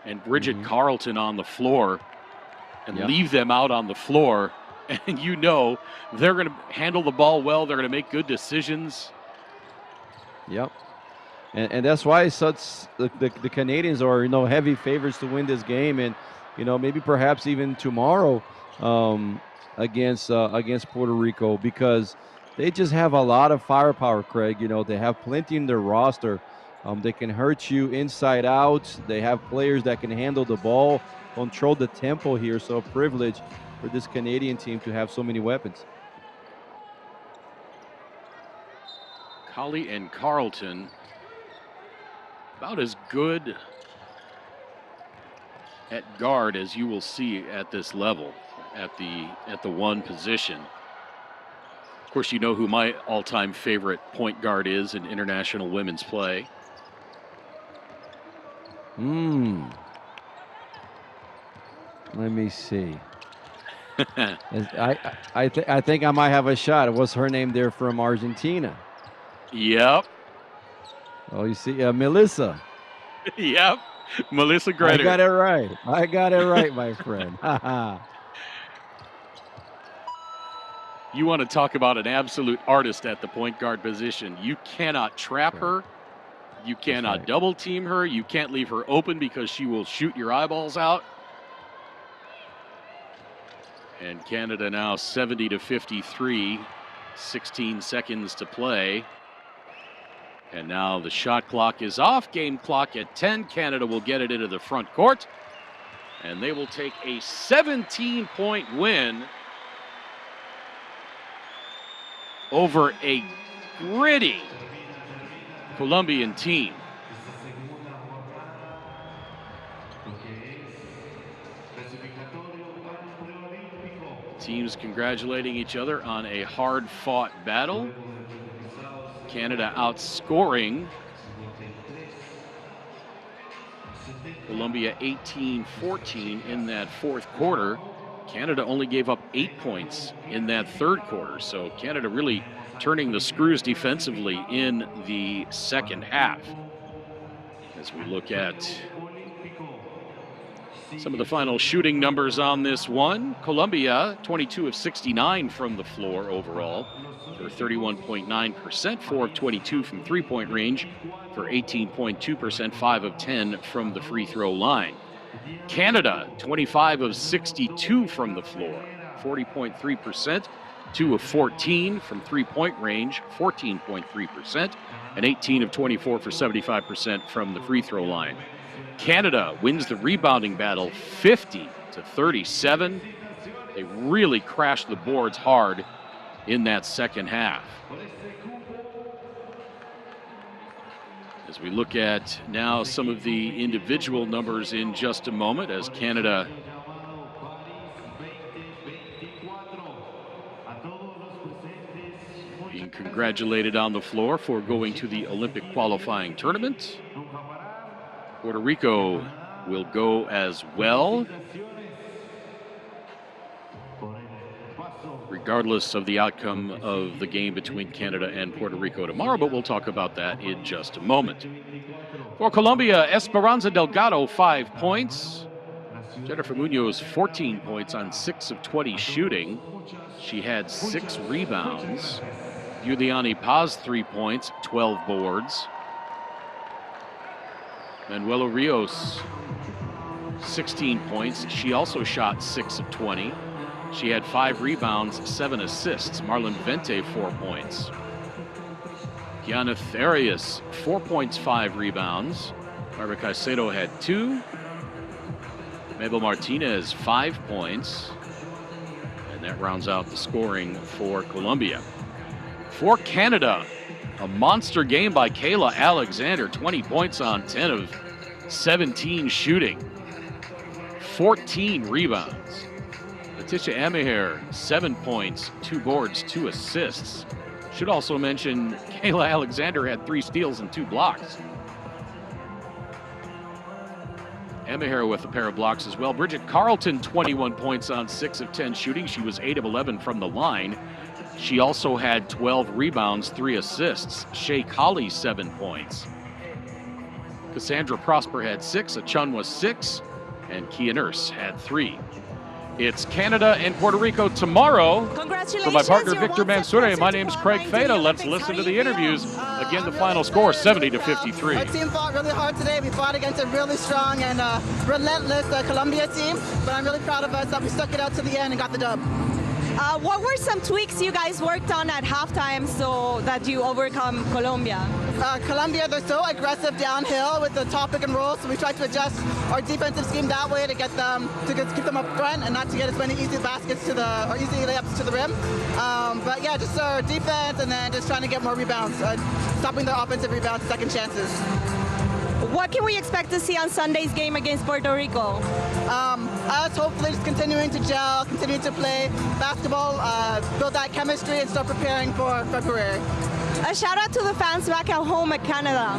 S2: and Bridget Carlton on the floor and leave them out on the floor, and you know they're going to handle the ball well, they're going to make good decisions.
S3: Yep. And that's why the Canadians are, you know, heavy favorites to win this game, and, you know, maybe perhaps even tomorrow against Puerto Rico, because they just have a lot of firepower, Craig. You know, they have plenty in their roster. They can hurt you inside out. They have players that can handle the ball, control the tempo here. So a privilege for this Canadian team to have so many weapons.
S2: Colley and Carlton about as good at guard as you will see at this level, at the one position. Of course, you know who my all-time favorite point guard is in international women's play.
S3: Let me see. I think I might have a shot. What's her name there from Argentina?
S2: Yep.
S3: Oh, you see, Melissa.
S2: Yep. Melissa Greder.
S3: I got it right, my friend.
S2: You want to talk about an absolute artist at the point guard position. You cannot trap her. You cannot double team her. You can't leave her open because she will shoot your eyeballs out. And Canada now 70-53, 16 seconds to play. And now the shot clock is off, game clock at 10. Canada will get it into the front court, and they will take a 17-point win over a gritty Colombian team. Teams congratulating each other on a hard-fought battle. Canada outscoring Colombia 18-14 in that fourth quarter. Canada only gave up 8 points in that third quarter, so Canada really turning the screws defensively in the second half. As we look at some of the final shooting numbers on this one, Colombia 22 of 69 from the floor overall for 31.9%, 4 of 22 from three-point range for 18.2%, 5 of 10 from the free throw line. Canada 25 of 62 from the floor, 40.3%, 2 of 14 from three-point range, 14.3%, and 18 of 24 for 75% from the free throw line. Canada wins the rebounding battle 50-37. They really crashed the boards hard in that second half. As we look at now some of the individual numbers in just a moment, as Canada being congratulated on the floor for going to the Olympic qualifying tournament. Puerto Rico will go as well, regardless of the outcome of the game between Canada and Puerto Rico tomorrow, but we'll talk about that in just a moment. For Colombia, Esperanza Delgado, 5 points. Jennifer Munoz, 14 points on 6 of 20 shooting. She had 6 rebounds. Yuliani Paz, 3 points, 12 boards. Manuela Rios, 16 points. She also shot 6 of 20. She had 5 rebounds, 7 assists. Marlon Vente, 4 points. Kiana Therius, 4 points, 5 rebounds. Barbara Caicedo had 2. Mabel Martinez, 5 points. And that rounds out the scoring for Colombia. For Canada, a monster game by Kayla Alexander, 20 points on 10 of 17 shooting. 14 rebounds. Letitia Amiher, 7 points, 2 boards, 2 assists. Should also mention Kayla Alexander had 3 steals and 2 blocks. Amiher with a pair of blocks as well. Bridget Carlton, 21 points on 6 of 10 shooting. She was 8 of 11 from the line. She also had 12 rebounds, 3 assists. Shea Colley, 7 points. Cassandra Prosper had 6, Achunwa 6, and Kia Nurse had 3. It's Canada and Puerto Rico tomorrow.
S4: Congratulations.
S2: For my partner Victor Mansoure, my name's Craig Feda. Let's listen to the interviews. Again, the final score, 70-53.
S5: Our team fought really hard today. We fought against a really strong and relentless Colombia team, but I'm really proud of us that we stuck it out to the end and got the dub.
S4: What were some tweaks you guys worked on at halftime so that you overcome Colombia?
S5: Colombia, they're so aggressive downhill with the top pick and roll, so we tried to adjust our defensive scheme that way to get them to keep them up front and not to get as many easy baskets to the or easy layups to the rim. But yeah, just our defense and then just trying to get more rebounds, stopping their offensive rebounds, second chances.
S4: What can we expect to see on Sunday's game against Puerto Rico?
S5: Us hopefully just continuing to gel, continuing to play basketball, build that chemistry, and start preparing for February.
S4: A shout out to the fans back at home at Canada.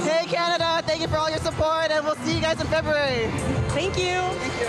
S5: Hey Canada, thank you for all your support, and we'll see you guys in February.
S4: Thank you.
S5: Thank you.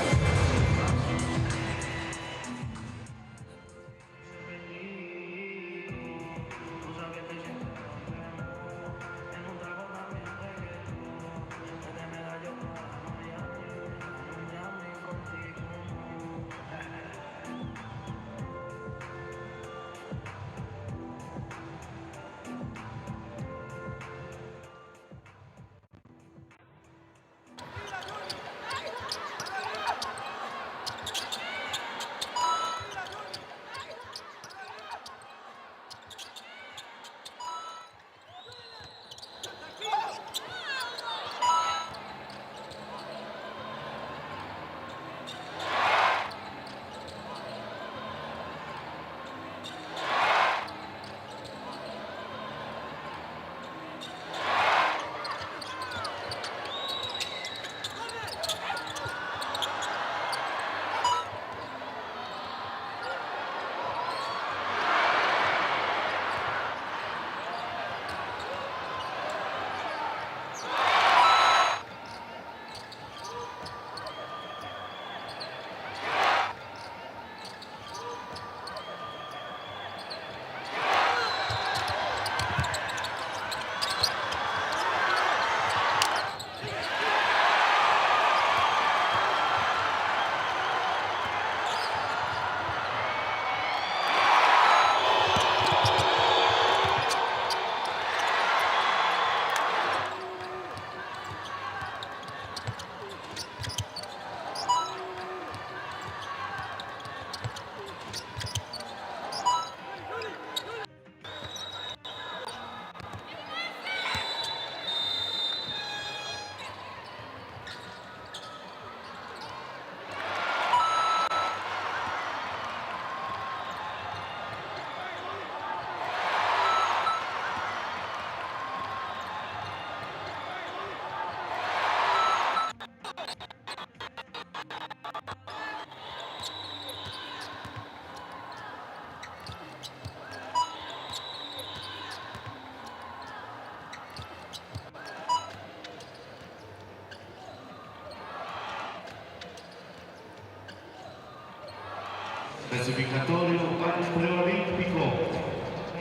S1: Clasificatorio al preolímpico.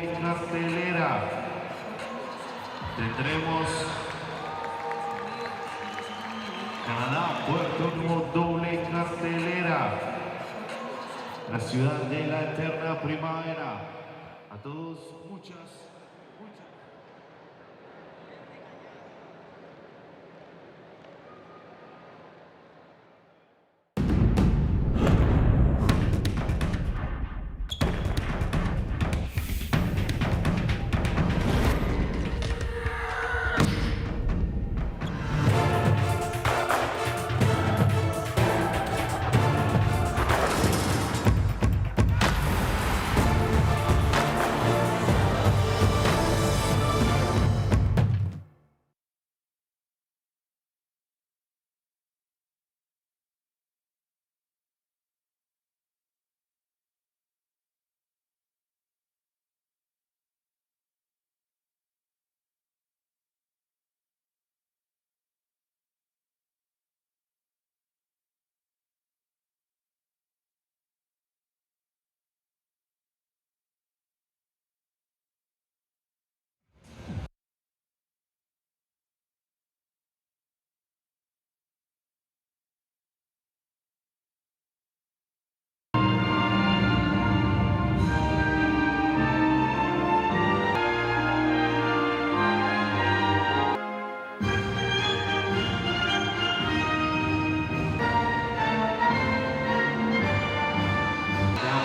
S1: En cartelera tendremos Canadá, Puerto Rico, doble cartelera. La ciudad de la eterna primavera. A todos, muchas